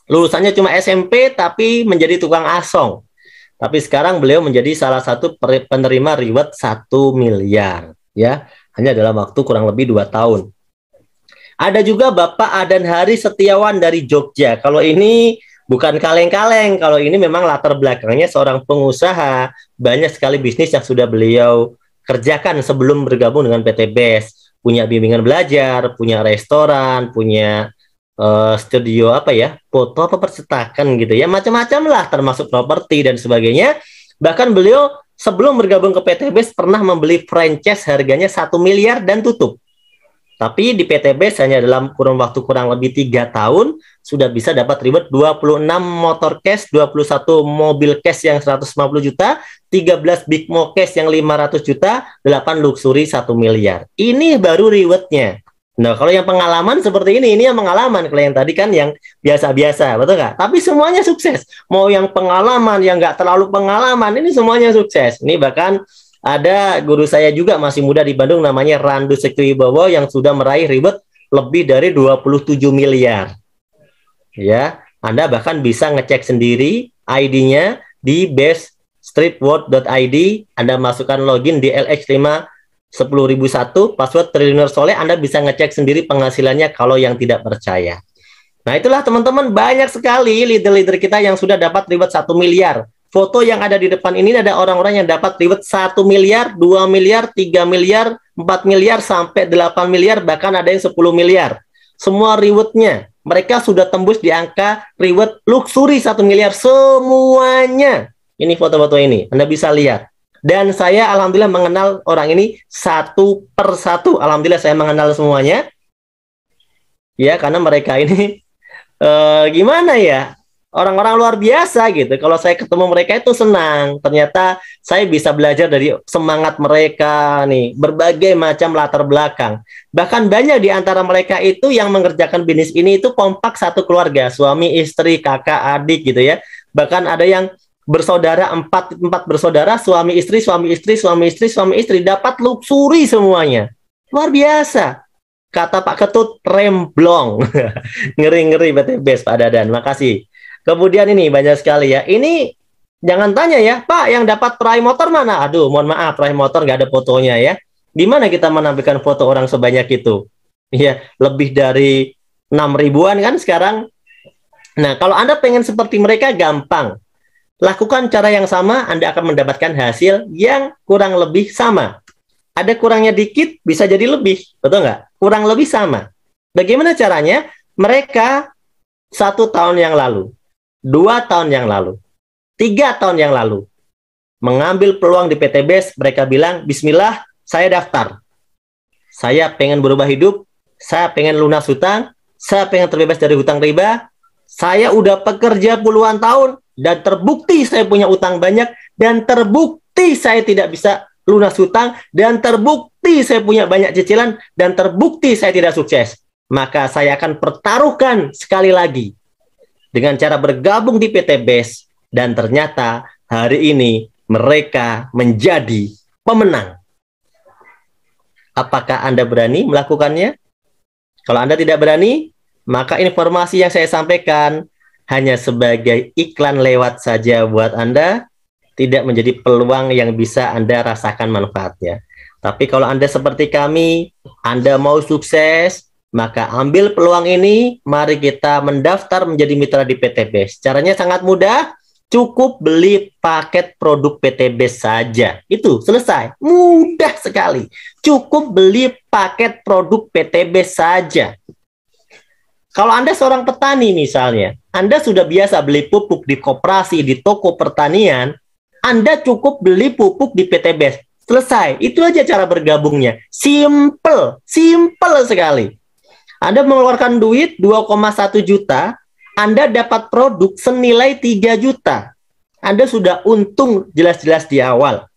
Lulusannya cuma SMP, tapi menjadi tukang asong. Tapi sekarang beliau menjadi salah satu penerima reward 1 miliar, ya. Hanya dalam waktu kurang lebih 2 tahun. Ada juga Bapak Adan Hari Setiawan dari Jogja. Kalau ini bukan kaleng-kaleng, kalau ini memang latar belakangnya seorang pengusaha, banyak sekali bisnis yang sudah beliau kerjakan sebelum bergabung dengan PTBS, punya bimbingan belajar, punya restoran, punya studio apa ya, foto apa percetakan gitu ya, macam-macam lah, termasuk properti dan sebagainya. Bahkan beliau sebelum bergabung ke PTBS pernah membeli franchise harganya 1 miliar dan tutup. Tapi di PTBS hanya dalam kurun waktu kurang lebih 3 tahun sudah bisa dapat reward 26 motor cash, 21 mobil cash yang 150 juta, 13 big mo cash yang 500 juta, 8 luxury 1 miliar. Ini baru rewardnya. Nah, kalau yang pengalaman seperti ini yang pengalaman. Kalau yang tadi kan yang biasa-biasa, betul nggak? Tapi semuanya sukses. Mau yang pengalaman, yang nggak terlalu pengalaman, ini semuanya sukses. Ini bahkan ada guru saya juga masih muda di Bandung, namanya Randu Sektiwibowo, yang sudah meraih reward lebih dari 27 miliar. Ya, Anda bahkan bisa ngecek sendiri ID-nya di beststreetworld.id. Anda masukkan login di LX5 10.001 password Triliuner Soleh, Anda bisa ngecek sendiri penghasilannya kalau yang tidak percaya. Nah, itulah teman-teman, banyak sekali leader-leader kita yang sudah dapat reward 1 miliar. Foto yang ada di depan ini ada orang-orang yang dapat reward 1 miliar, 2 miliar, 3 miliar, 4 miliar, sampai 8 miliar, bahkan ada yang 10 miliar. Semua rewardnya, mereka sudah tembus di angka reward luxury 1 miliar semuanya. Ini foto-foto ini, Anda bisa lihat. Dan saya alhamdulillah mengenal orang ini satu persatu. Alhamdulillah saya mengenal semuanya. Ya, karena mereka ini gimana ya? Orang-orang luar biasa gitu. Kalau saya ketemu mereka itu senang. Ternyata saya bisa belajar dari semangat mereka nih, berbagai macam latar belakang. Bahkan banyak di antara mereka itu yang mengerjakan bisnis ini itu kompak satu keluarga, suami, istri, kakak, adik gitu ya. Bahkan ada yang bersaudara, empat bersaudara, suami istri, dapat luxury semuanya. Luar biasa. Kata Pak Ketut, remblong. Ngeri-ngeri BTBes, Pak Dadan. Makasih. Kemudian ini banyak sekali ya. Ini jangan tanya ya, Pak, yang dapat peraih motor mana? Aduh, mohon maaf, peraih motor nggak ada fotonya ya. Gimana kita menampilkan foto orang sebanyak itu? Ya, lebih dari 6 ribuan kan sekarang. Nah, kalau Anda pengen seperti mereka, gampang. Lakukan cara yang sama, Anda akan mendapatkan hasil yang kurang lebih sama. Ada kurangnya dikit, bisa jadi lebih. Betul nggak? Kurang lebih sama. Bagaimana caranya? Mereka 1 tahun yang lalu, 2 tahun yang lalu, 3 tahun yang lalu, mengambil peluang di PTBes, mereka bilang, bismillah, saya daftar. Saya pengen berubah hidup, saya pengen lunas hutang, saya pengen terbebas dari hutang riba, saya udah pekerja puluhan tahun, dan terbukti saya punya utang banyak, dan terbukti saya tidak bisa lunas hutang, dan terbukti saya punya banyak cicilan, dan terbukti saya tidak sukses. Maka saya akan pertaruhkan sekali lagi dengan cara bergabung di PTBes, dan ternyata hari ini mereka menjadi pemenang. Apakah Anda berani melakukannya? Kalau Anda tidak berani, maka informasi yang saya sampaikan hanya sebagai iklan lewat saja buat Anda, tidak menjadi peluang yang bisa Anda rasakan manfaatnya. Tapi kalau Anda seperti kami, Anda mau sukses, maka ambil peluang ini, mari kita mendaftar menjadi mitra di PTBes. Caranya sangat mudah, cukup beli paket produk PTBes saja. Itu selesai, mudah sekali. Cukup beli paket produk PTBes saja. Kalau Anda seorang petani misalnya, Anda sudah biasa beli pupuk di koperasi, di toko pertanian, Anda cukup beli pupuk di PTBes. Selesai, itu aja cara bergabungnya. Simple, simple sekali. Anda mengeluarkan duit 2,1 juta, Anda dapat produk senilai 3 juta. Anda sudah untung jelas-jelas di awal.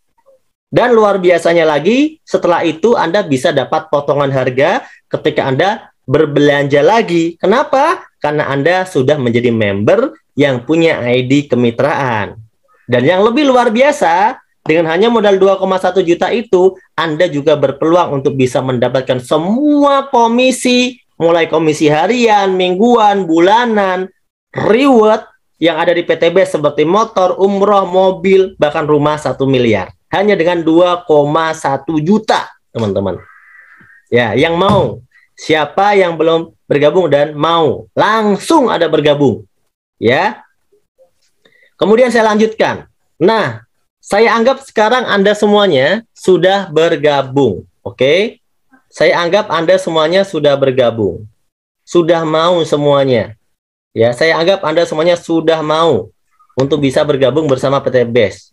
Dan luar biasanya lagi, setelah itu Anda bisa dapat potongan harga ketika Anda berbelanja lagi. Kenapa? Karena Anda sudah menjadi member yang punya ID kemitraan. Dan yang lebih luar biasa, dengan hanya modal 2,1 juta itu, Anda juga berpeluang untuk bisa mendapatkan semua komisi, mulai komisi harian, mingguan, bulanan, reward yang ada di PTBes seperti motor, umroh, mobil, bahkan rumah 1 miliar. Hanya dengan 2,1 juta, teman-teman. Ya, yang mau. Siapa yang belum bergabung dan mau, langsung ada bergabung. Ya. Kemudian saya lanjutkan. Nah, saya anggap sekarang Anda semuanya sudah bergabung. Oke? Saya anggap Anda semuanya sudah bergabung. Sudah mau semuanya. Ya, saya anggap Anda semuanya sudah mau untuk bisa bergabung bersama PTBes.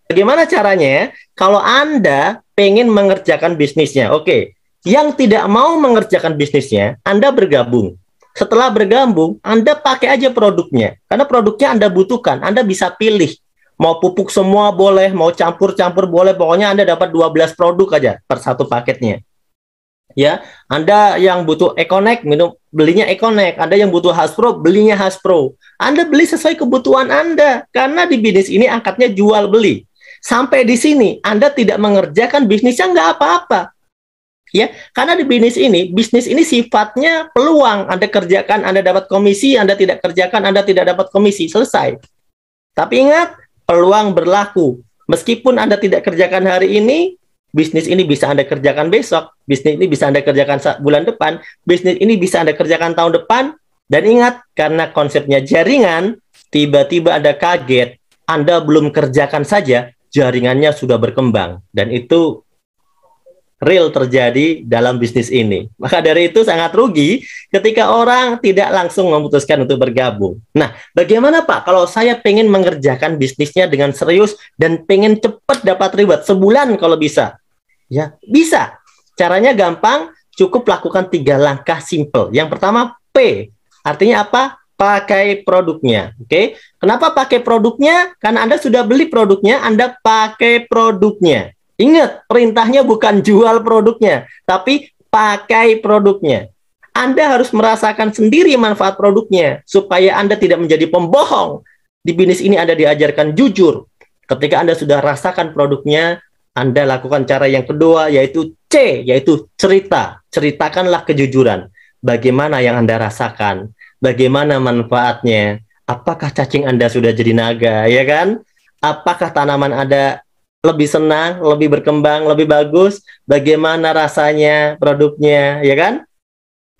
Bagaimana caranya? Kalau Anda pengen mengerjakan bisnisnya, oke. Yang tidak mau mengerjakan bisnisnya, Anda bergabung. Setelah bergabung, Anda pakai aja produknya. Karena produknya Anda butuhkan. Anda bisa pilih. Mau pupuk semua boleh, mau campur-campur boleh. Pokoknya Anda dapat 12 produk aja per satu paketnya. Ya, Anda yang butuh Econek belinya Econek, Anda yang butuh Hasbro belinya Hasbro. Anda beli sesuai kebutuhan Anda karena di bisnis ini angkatnya jual beli. Sampai di sini Anda tidak mengerjakan bisnisnya nggak apa-apa. Ya, karena di bisnis ini sifatnya peluang. Anda kerjakan, Anda dapat komisi, Anda tidak kerjakan, Anda tidak dapat komisi, selesai. Tapi ingat, peluang berlaku. Meskipun Anda tidak kerjakan hari ini, bisnis ini bisa Anda kerjakan besok, bisnis ini bisa Anda kerjakan bulan depan, bisnis ini bisa Anda kerjakan tahun depan. Dan ingat, karena konsepnya jaringan, tiba-tiba Anda kaget, Anda belum kerjakan saja, jaringannya sudah berkembang. Dan itu real terjadi dalam bisnis ini. Maka dari itu sangat rugi ketika orang tidak langsung memutuskan untuk bergabung. Nah, bagaimana Pak kalau saya pengen mengerjakan bisnisnya dengan serius dan pengen cepat dapat reward sebulan kalau bisa? Ya, bisa. Caranya gampang, cukup lakukan 3 langkah simple. Yang pertama, P. Artinya apa? Pakai produknya. Oke. Kenapa pakai produknya? Karena Anda sudah beli produknya, Anda pakai produknya. Ingat, perintahnya bukan jual produknya, tapi pakai produknya. Anda harus merasakan sendiri manfaat produknya, supaya Anda tidak menjadi pembohong. Di bisnis ini Anda diajarkan jujur. Ketika Anda sudah rasakan produknya, Anda lakukan cara yang kedua, yaitu C, yaitu cerita. Ceritakanlah kejujuran. Bagaimana yang Anda rasakan? Bagaimana manfaatnya? Apakah cacing Anda sudah jadi naga, ya kan? Apakah tanaman Anda lebih senang, lebih berkembang, lebih bagus, bagaimana rasanya produknya, ya kan?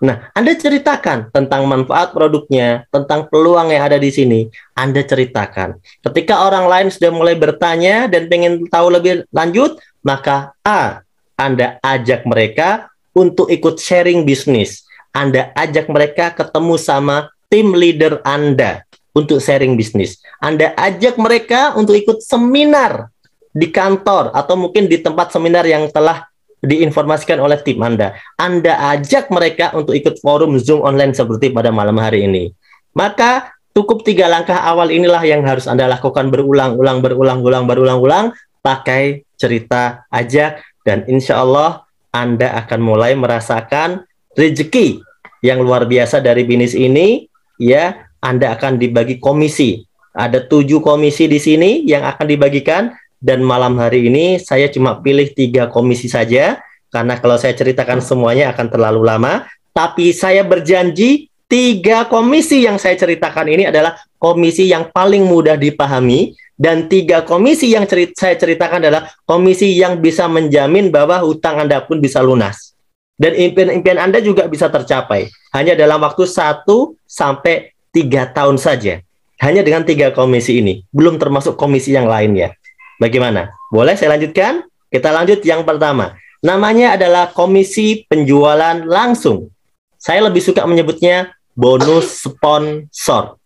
Nah, Anda ceritakan tentang manfaat produknya, tentang peluang yang ada di sini, Anda ceritakan. Ketika orang lain sudah mulai bertanya dan pengen tahu lebih lanjut, maka A, Anda ajak mereka untuk ikut sharing bisnis. Anda ajak mereka ketemu sama tim leader Anda untuk sharing bisnis. Anda ajak mereka untuk ikut seminar di kantor atau mungkin di tempat seminar yang telah diinformasikan oleh tim Anda. Anda ajak mereka untuk ikut forum Zoom online seperti pada malam hari ini. Maka cukup 3 langkah awal inilah yang harus Anda lakukan berulang-ulang, pakai cerita, ajak, dan insya Allah Anda akan mulai merasakan rezeki yang luar biasa dari bisnis ini. Ya, Anda akan dibagi komisi. Ada 7 komisi di sini yang akan dibagikan. Dan malam hari ini saya cuma pilih 3 komisi saja, karena kalau saya ceritakan semuanya akan terlalu lama. Tapi saya berjanji 3 komisi yang saya ceritakan ini adalah komisi yang paling mudah dipahami, dan 3 komisi yang saya ceritakan adalah komisi yang bisa menjamin bahwa hutang Anda pun bisa lunas. Dan impian-impian Anda juga bisa tercapai hanya dalam waktu 1 sampai 3 tahun saja. Hanya dengan 3 komisi ini, belum termasuk komisi yang lainnya. Bagaimana? Boleh saya lanjutkan? Kita lanjut yang pertama. Namanya adalah komisi penjualan langsung. Saya lebih suka menyebutnya bonus sponsor.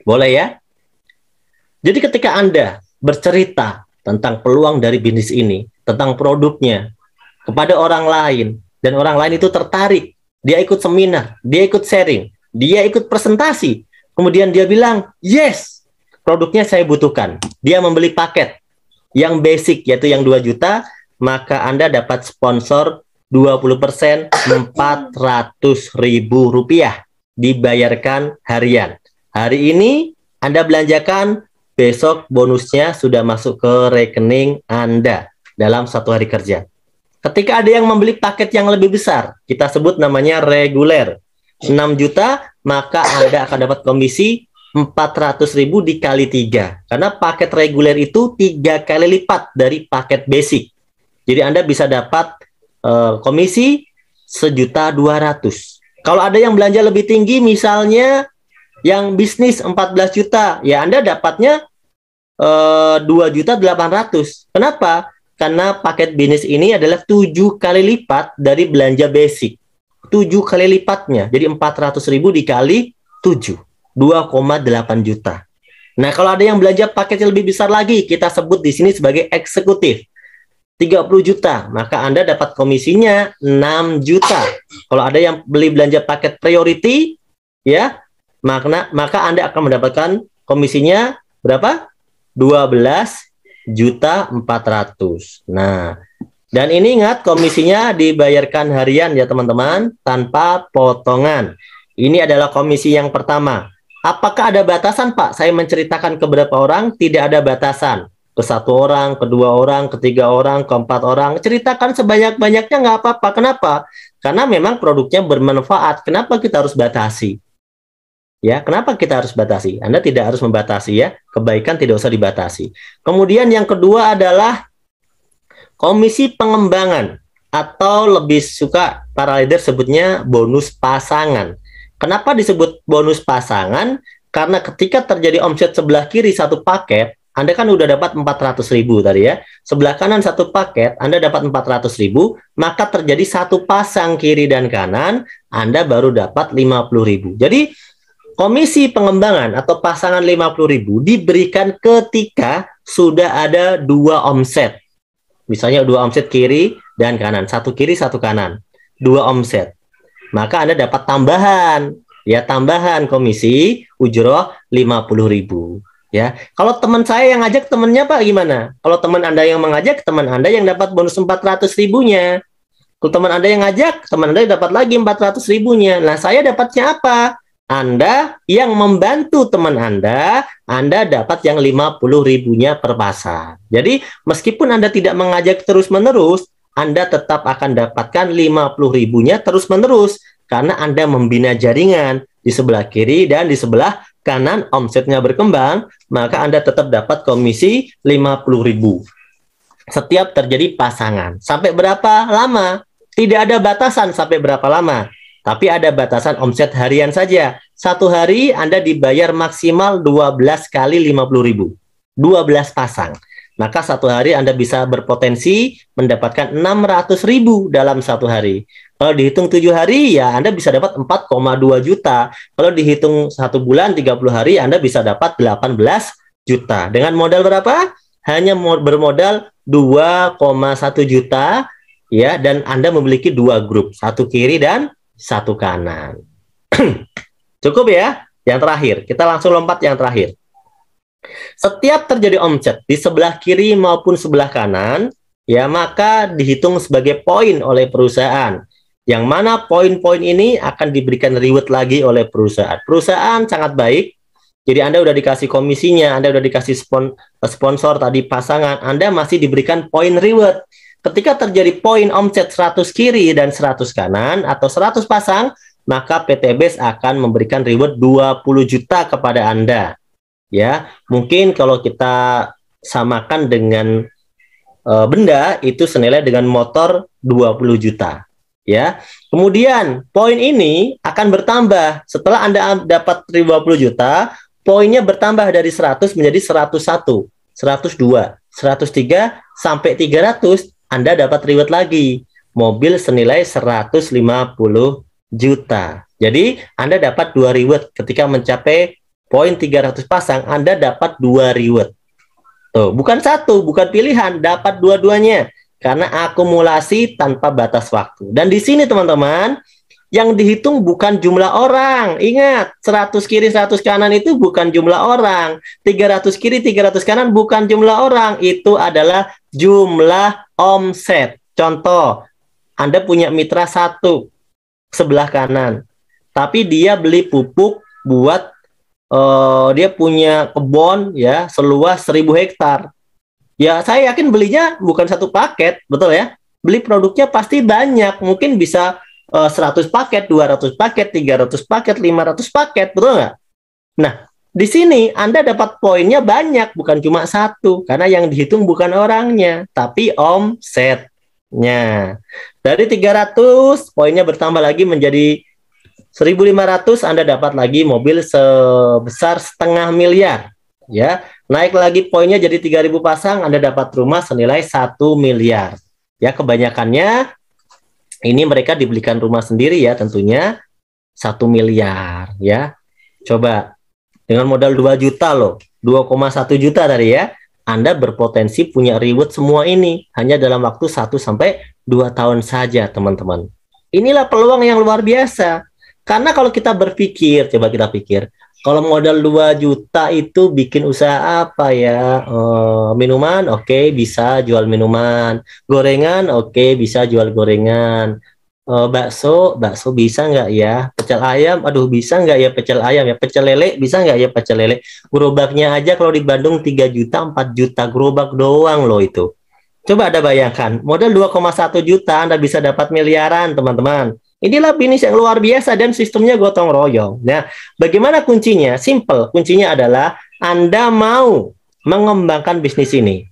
Boleh ya? Jadi ketika Anda bercerita tentang peluang dari bisnis ini, tentang produknya, kepada orang lain, dan orang lain itu tertarik, dia ikut seminar, dia ikut sharing, dia ikut presentasi, kemudian dia bilang, yes, produknya saya butuhkan. Dia membeli paket yang basic, yaitu yang 2 juta, maka Anda dapat sponsor 20%, Rp400.000 dibayarkan harian. Hari ini Anda belanjakan, besok bonusnya sudah masuk ke rekening Anda dalam 1 hari kerja. Ketika ada yang membeli paket yang lebih besar, kita sebut namanya reguler, 6 juta, maka Anda akan dapat komisi 400.000 dikali 3. Karena paket reguler itu 3 kali lipat dari paket basic. Jadi Anda bisa dapat komisi 1.200.000. Kalau ada yang belanja lebih tinggi, misalnya yang bisnis 14 juta, ya Anda dapatnya 2.800.000. Kenapa? Karena paket bisnis ini adalah 7 kali lipat dari belanja basic. 7 kali lipatnya. Jadi 400.000 dikali 7. 2,8 juta. Nah, kalau ada yang belanja paket yang lebih besar lagi, kita sebut di sini sebagai eksekutif. 30 juta, maka Anda dapat komisinya 6 juta. Kalau ada yang beli belanja paket priority, ya, maka Anda akan mendapatkan komisinya berapa? 12.400.000. Nah, Dan ini ingat, komisinya dibayarkan harian ya teman-teman, tanpa potongan. Ini adalah komisi yang pertama. Apakah ada batasan, Pak? Saya menceritakan ke berapa orang? Tidak ada batasan. Ke 1 orang, ke 2 orang, ke 3 orang, ke 4 orang. Ceritakan sebanyak-banyaknya nggak apa-apa. Kenapa? Karena memang produknya bermanfaat. Kenapa kita harus batasi? Ya, kenapa kita harus batasi? Anda tidak harus membatasi ya. Kebaikan tidak usah dibatasi. Kemudian yang kedua adalah komisi pengembangan, atau lebih suka para leader sebutnya bonus pasangan. Kenapa disebut bonus pasangan? Karena ketika terjadi omset sebelah kiri satu paket, Anda kan udah dapat 400.000 tadi ya. Sebelah kanan satu paket, Anda dapat 400.000, maka terjadi satu pasang kiri dan kanan, Anda baru dapat 50.000. Jadi komisi pengembangan atau pasangan 50.000 diberikan ketika sudah ada 2 omset. Misalnya 2 omset kiri dan kanan, 1 kiri 1 kanan, 2 omset. Maka Anda dapat tambahan, ya tambahan komisi ujroh 50.000. Ya, kalau teman saya yang ngajak, temannya Pak gimana? Kalau teman Anda yang mengajak, teman Anda yang dapat bonus 400.000-nya. Kalau teman Anda yang ngajak, teman Anda dapat lagi 400.000-nya. Nah, saya dapatnya apa? Anda yang membantu teman Anda dapat yang 50.000-nya per pasang. Jadi, meskipun Anda tidak mengajak terus-menerus, Anda tetap akan dapatkan 50.000-nya terus-menerus karena Anda membina jaringan di sebelah kiri dan di sebelah kanan omsetnya berkembang, maka Anda tetap dapat komisi 50.000. Setiap terjadi pasangan. Sampai berapa lama? Tidak ada batasan sampai berapa lama. Tapi ada batasan omset harian saja. 1 hari Anda dibayar maksimal 12 kali 50.000. 12 pasang. Maka 1 hari Anda bisa berpotensi mendapatkan 600.000 dalam 1 hari. Kalau dihitung 7 hari, ya Anda bisa dapat 4,2 juta. Kalau dihitung 1 bulan, 30 hari, Anda bisa dapat 18 juta. Dengan modal berapa? Hanya bermodal 2,1 juta, ya, dan Anda memiliki 2 grup, 1 kiri dan 1 kanan. Cukup ya? Yang terakhir, kita langsung lompat yang terakhir. Setiap terjadi omset di sebelah kiri maupun sebelah kanan, ya maka dihitung sebagai poin oleh perusahaan. Yang mana poin-poin ini akan diberikan reward lagi oleh perusahaan. Perusahaan sangat baik. Jadi Anda udah dikasih komisinya, Anda udah dikasih sponsor tadi pasangan, Anda masih diberikan poin reward. Ketika terjadi poin omset 100 kiri dan 100 kanan atau 100 pasang, maka PT BES akan memberikan reward 20 juta kepada Anda. Ya, mungkin kalau kita samakan dengan benda, itu senilai dengan motor 20 juta. Ya, kemudian poin ini akan bertambah. Setelah Anda dapat 20 juta, poinnya bertambah dari 100 menjadi 101, 102, 103 sampai 300. Anda dapat reward lagi, mobil senilai 150 juta. Jadi Anda dapat 2 reward ketika mencapai poin 300 pasang. Anda dapat 2 reward. Tuh, bukan 1, bukan pilihan, dapat dua-duanya karena akumulasi tanpa batas waktu. Dan di sini teman-teman, yang dihitung bukan jumlah orang. Ingat, 100 kiri 100 kanan itu bukan jumlah orang. 300 kiri 300 kanan bukan jumlah orang. Itu adalah jumlah omset. Contoh, Anda punya mitra 1 sebelah kanan, tapi dia beli pupuk buat dia punya kebun ya seluas 1.000 hektar. Ya, saya yakin belinya bukan 1 paket, betul ya? Beli produknya pasti banyak, mungkin bisa 100 paket, 200 paket, 300 paket, 500 paket, betul nggak? Nah, di sini Anda dapat poinnya banyak, bukan cuma 1, karena yang dihitung bukan orangnya, tapi omsetnya. Dari 300, poinnya bertambah lagi menjadi 1.500, Anda dapat lagi mobil sebesar 0,5 miliar. Ya, naik lagi poinnya jadi 3.000 pasang, Anda dapat rumah senilai 1 miliar. Ya, kebanyakannya ini mereka dibelikan rumah sendiri ya, tentunya 1 miliar ya. Coba dengan modal 2 juta loh, 2,1 juta tadi ya, Anda berpotensi punya reward semua ini hanya dalam waktu 1 sampai 2 tahun saja, teman-teman. Inilah peluang yang luar biasa. Karena kalau kita berpikir, coba kita pikir, Kalau modal 2 juta itu bikin usaha apa ya? Minuman, oke, bisa jual minuman. Gorengan, oke, bisa jual gorengan. Bakso bisa nggak ya? Pecel ayam, aduh bisa nggak ya pecel ayam ya? Pecel lele, bisa nggak ya pecel lele? Gerobaknya aja kalau di Bandung 3 juta, 4 juta gerobak doang loh itu. Coba Anda bayangkan, modal 2,1 juta Anda bisa dapat miliaran, teman-teman. Inilah bisnis yang luar biasa dan sistemnya gotong royong. Nah, bagaimana kuncinya? Simple. Kuncinya adalah Anda mau mengembangkan bisnis ini.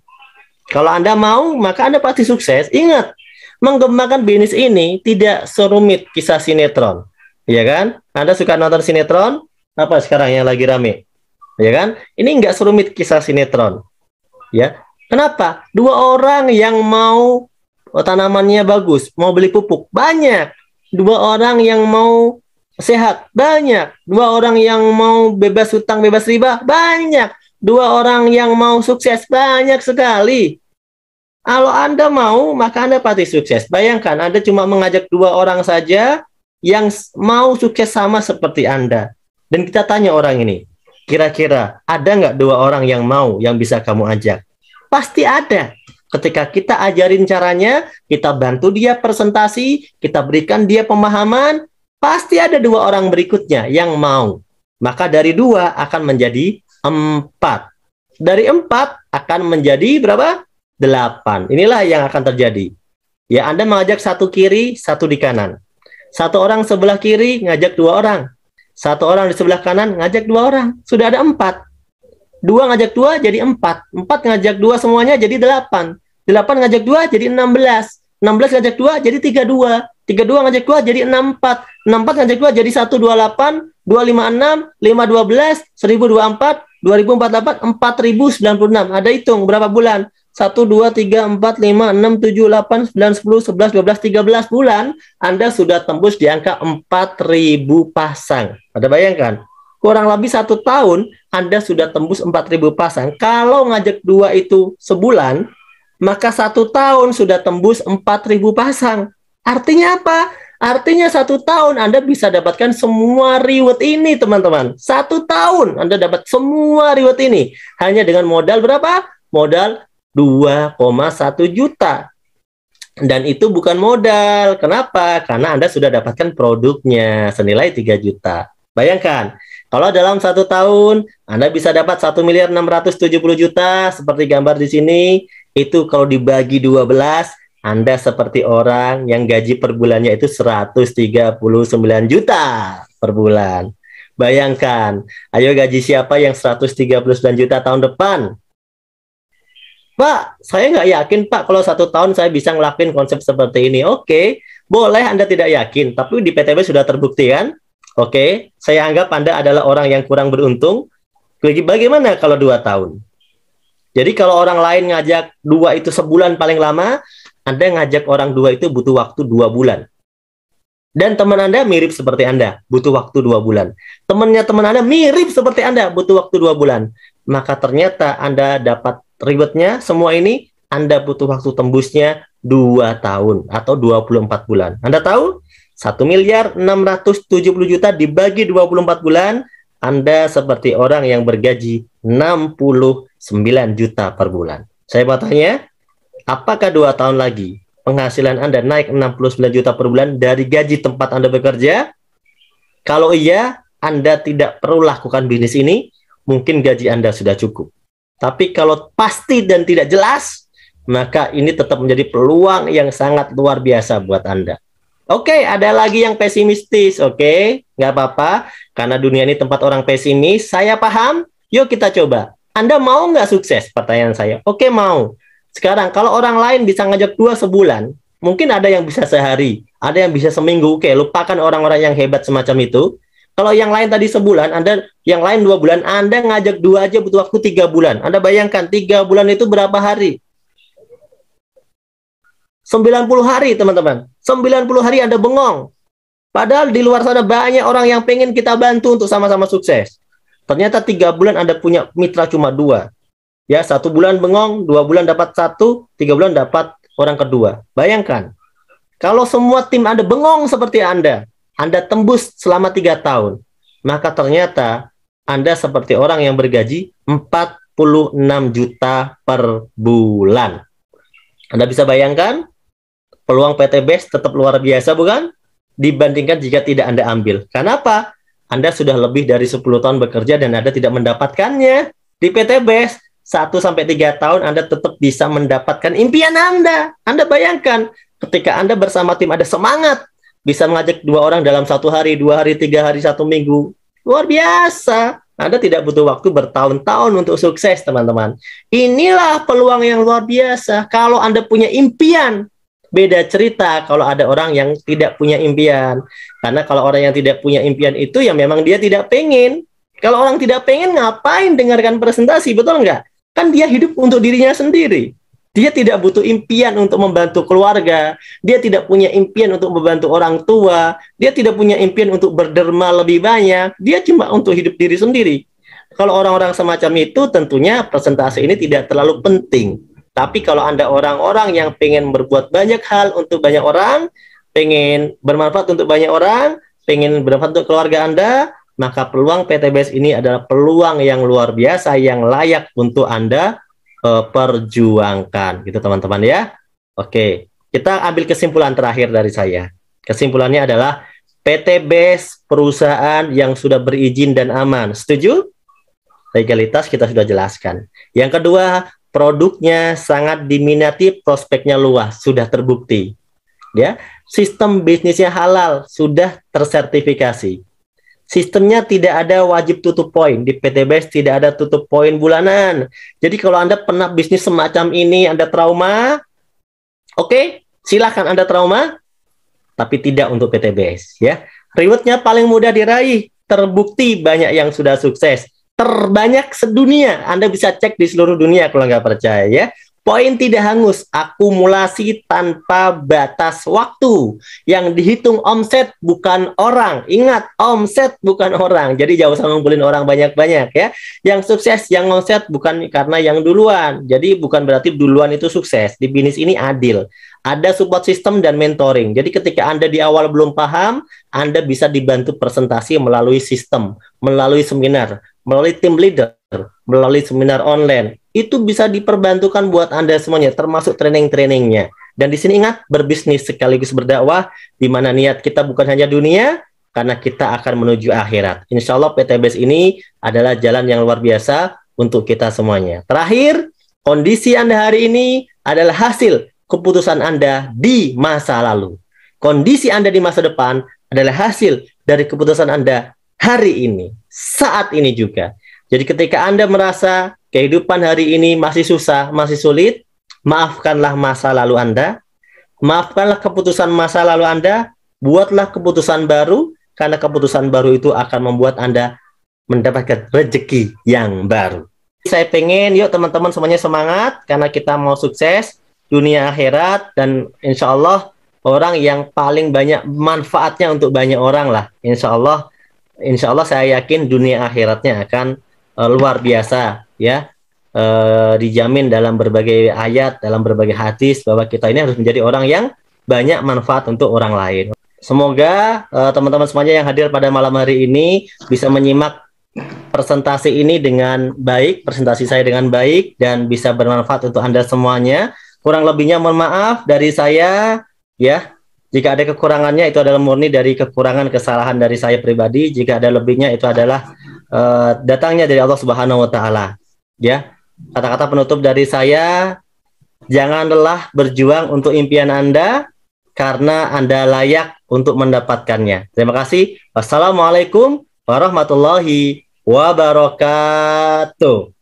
Kalau Anda mau, maka Anda pasti sukses. Ingat, mengembangkan bisnis ini tidak serumit kisah sinetron. Ya kan? Anda suka nonton sinetron? Apa sekarang yang lagi rame? Ya kan? Ini nggak serumit kisah sinetron. Ya, kenapa? Dua orang yang mau tanamannya bagus, mau beli pupuk, banyak. Dua orang yang mau sehat, banyak. Dua orang yang mau bebas hutang, bebas riba, banyak. Dua orang yang mau sukses, banyak sekali. Kalau Anda mau, maka Anda pasti sukses. Bayangkan, Anda cuma mengajak dua orang saja yang mau sukses sama seperti Anda. Dan kita tanya orang ini, kira-kira ada nggak dua orang yang mau, yang bisa kamu ajak? Pasti ada. Ketika kita ajarin caranya, kita bantu dia presentasi, kita berikan dia pemahaman, pasti ada dua orang berikutnya yang mau. Maka dari dua akan menjadi 4. Dari 4 akan menjadi berapa? 8. Inilah yang akan terjadi. Ya, Anda mengajak satu kiri, satu di kanan. Satu orang sebelah kiri ngajak dua orang. Satu orang di sebelah kanan ngajak dua orang. Sudah ada 4. 2 ngajak 2 jadi 4. 4 ngajak 2 semuanya jadi 8. 8 ngajak 2 jadi 16. 16 ngajak 2 jadi 32. 32 ngajak 2 jadi 64. 64 ngajak 2 jadi 128. 256, 512, 1024, 2048, 4096. Ada hitung berapa bulan? 1, 2, 3, 4, 5, 6, 7, 8, 9, 10, 11, 12, 13 bulan, Anda sudah tembus di angka 4.000 pasang. Ada bayangkan? Kurang lebih 1 tahun, Anda sudah tembus 4.000 pasang. Kalau ngajak 2 itu sebulan, maka 1 tahun sudah tembus 4.000 pasang. Artinya apa? Artinya 1 tahun Anda bisa dapatkan semua reward ini, teman-teman. 1 tahun Anda dapat semua reward ini. Hanya dengan modal berapa? Modal 2,1 juta. Dan itu bukan modal. Kenapa? Karena Anda sudah dapatkan produknya senilai 3 juta. Bayangkan, kalau dalam 1 tahun Anda bisa dapat 1.670 juta seperti gambar di sini, itu kalau dibagi 12, Anda seperti orang yang gaji per bulannya itu 139 juta per bulan. Bayangkan, ayo gaji siapa yang 139 juta tahun depan? Pak, saya nggak yakin Pak kalau 1 tahun saya bisa ngelakuin konsep seperti ini. Oke, boleh Anda tidak yakin, tapi di PTB sudah terbukti kan? Oke, saya anggap Anda adalah orang yang kurang beruntung. Bagaimana kalau 2 tahun? Jadi kalau orang lain ngajak 2 itu sebulan paling lama, Anda ngajak orang 2 itu butuh waktu 2 bulan. Dan teman Anda mirip seperti Anda, butuh waktu 2 bulan. Temannya teman Anda mirip seperti Anda, butuh waktu 2 bulan. Maka ternyata Anda dapat rewardnya semua ini, Anda butuh waktu tembusnya 2 tahun atau 24 bulan. Anda tahu? 1.670 juta dibagi 24 bulan, Anda seperti orang yang bergaji 69 juta per bulan. Saya mau tanya, apakah 2 tahun lagi penghasilan Anda naik 69 juta per bulan dari gaji tempat Anda bekerja? Kalau iya, Anda tidak perlu lakukan bisnis ini, mungkin gaji Anda sudah cukup. Tapi kalau pasti dan tidak jelas, maka ini tetap menjadi peluang yang sangat luar biasa buat Anda. Oke, ada lagi yang pesimistis, oke? Nggak apa-apa, karena dunia ini tempat orang pesimis, saya paham, yuk kita coba. Anda mau nggak sukses? Pertanyaan saya. Oke, mau. Sekarang, kalau orang lain bisa ngajak 2 sebulan, mungkin ada yang bisa sehari, ada yang bisa seminggu, oke, lupakan orang-orang yang hebat semacam itu. Kalau yang lain tadi sebulan, Anda yang lain 2 bulan, Anda ngajak 2 aja butuh waktu 3 bulan. Anda bayangkan 3 bulan itu berapa hari? 90 hari, teman-teman. 90 hari Anda bengong. Padahal di luar sana banyak orang yang pengen kita bantu untuk sama-sama sukses. Ternyata 3 bulan Anda punya mitra cuma 2. Ya, 1 bulan bengong, 2 bulan dapat 1, 3 bulan dapat orang kedua. Bayangkan, kalau semua tim Anda bengong seperti Anda tembus selama 3 tahun, maka ternyata Anda seperti orang yang bergaji 46 juta per bulan. Anda bisa bayangkan peluang PTBS tetap luar biasa bukan? Dibandingkan jika tidak Anda ambil. Kenapa? Anda sudah lebih dari 10 tahun bekerja dan Anda tidak mendapatkannya. Di PTBS 1-3 tahun Anda tetap bisa mendapatkan impian Anda. Anda bayangkan ketika Anda bersama tim ada semangat, bisa mengajak 2 orang dalam 1 hari, 2 hari, 3 hari, 1 minggu. Luar biasa. Anda tidak butuh waktu bertahun-tahun untuk sukses, teman-teman. Inilah peluang yang luar biasa. Kalau Anda punya impian, beda cerita kalau ada orang yang tidak punya impian. Karena kalau orang yang tidak punya impian itu ya memang dia tidak pengen. Kalau orang tidak pengen, ngapain dengarkan presentasi, betul nggak? Kan dia hidup untuk dirinya sendiri. Dia tidak butuh impian untuk membantu keluarga. Dia tidak punya impian untuk membantu orang tua. Dia tidak punya impian untuk berderma lebih banyak. Dia cuma untuk hidup diri sendiri. Kalau orang-orang semacam itu, tentunya presentasi ini tidak terlalu penting. Tapi kalau Anda orang-orang yang pengen berbuat banyak hal untuk banyak orang, pengen bermanfaat untuk banyak orang, pengen bermanfaat untuk keluarga Anda, maka peluang PTBS ini adalah peluang yang luar biasa, yang layak untuk Anda perjuangkan, gitu teman-teman ya. Oke, kita ambil kesimpulan terakhir dari saya. Kesimpulannya adalah PTBS perusahaan yang sudah berizin dan aman. Setuju? Legalitas kita sudah jelaskan. Yang kedua, produknya sangat diminati, prospeknya luas, sudah terbukti. Ya, sistem bisnisnya halal, sudah tersertifikasi. Sistemnya tidak ada wajib tutup poin. Di PTBS tidak ada tutup poin bulanan. Jadi kalau Anda pernah bisnis semacam ini, Anda trauma, oke, silahkan Anda trauma, tapi tidak untuk PTBS. Ya, rewardnya paling mudah diraih, terbukti banyak yang sudah sukses, terbanyak sedunia. Anda bisa cek di seluruh dunia kalau nggak percaya ya. Poin tidak hangus, akumulasi tanpa batas waktu. Yang dihitung omset bukan orang. Ingat, omset bukan orang. Jadi jangan usah ngumpulin orang banyak-banyak ya. Yang sukses, yang omset bukan karena yang duluan. Jadi bukan berarti duluan itu sukses. Di bisnis ini adil. Ada support system dan mentoring. Jadi ketika Anda di awal belum paham, Anda bisa dibantu presentasi melalui sistem, melalui seminar, melalui tim leader, melalui seminar online. Itu bisa diperbantukan buat Anda semuanya, termasuk training-trainingnya. Dan di sini ingat, berbisnis sekaligus berdakwah, di mana niat kita bukan hanya dunia, karena kita akan menuju akhirat. Insya Allah PTBS ini adalah jalan yang luar biasa untuk kita semuanya. Terakhir, kondisi Anda hari ini adalah hasil keputusan Anda di masa lalu. Kondisi Anda di masa depan adalah hasil dari keputusan Anda hari ini, saat ini juga. Jadi ketika Anda merasa kehidupan hari ini masih susah, masih sulit, maafkanlah masa lalu Anda, maafkanlah keputusan masa lalu Anda, buatlah keputusan baru, karena keputusan baru itu akan membuat Anda mendapatkan rezeki yang baru. Saya pengen, yuk teman-teman semuanya semangat, karena kita mau sukses, dunia akhirat, dan insya Allah orang yang paling banyak manfaatnya untuk banyak orang lah. Insya Allah saya yakin dunia akhiratnya akan luar biasa ya, dijamin dalam berbagai ayat, dalam berbagai hadis bahwa kita ini harus menjadi orang yang banyak manfaat untuk orang lain. Semoga teman-teman semuanya yang hadir pada malam hari ini bisa menyimak presentasi ini dengan baik, presentasi saya dengan baik, dan bisa bermanfaat untuk Anda semuanya. Kurang lebihnya mohon maaf dari saya ya. Jika ada kekurangannya itu adalah murni dari kekurangan kesalahan dari saya pribadi. Jika ada lebihnya itu adalah datangnya dari Allah Subhanahu wa taala. Ya. Kata-kata penutup dari saya, jangan lelah berjuang untuk impian Anda karena Anda layak untuk mendapatkannya. Terima kasih. Wassalamualaikum warahmatullahi wabarakatuh.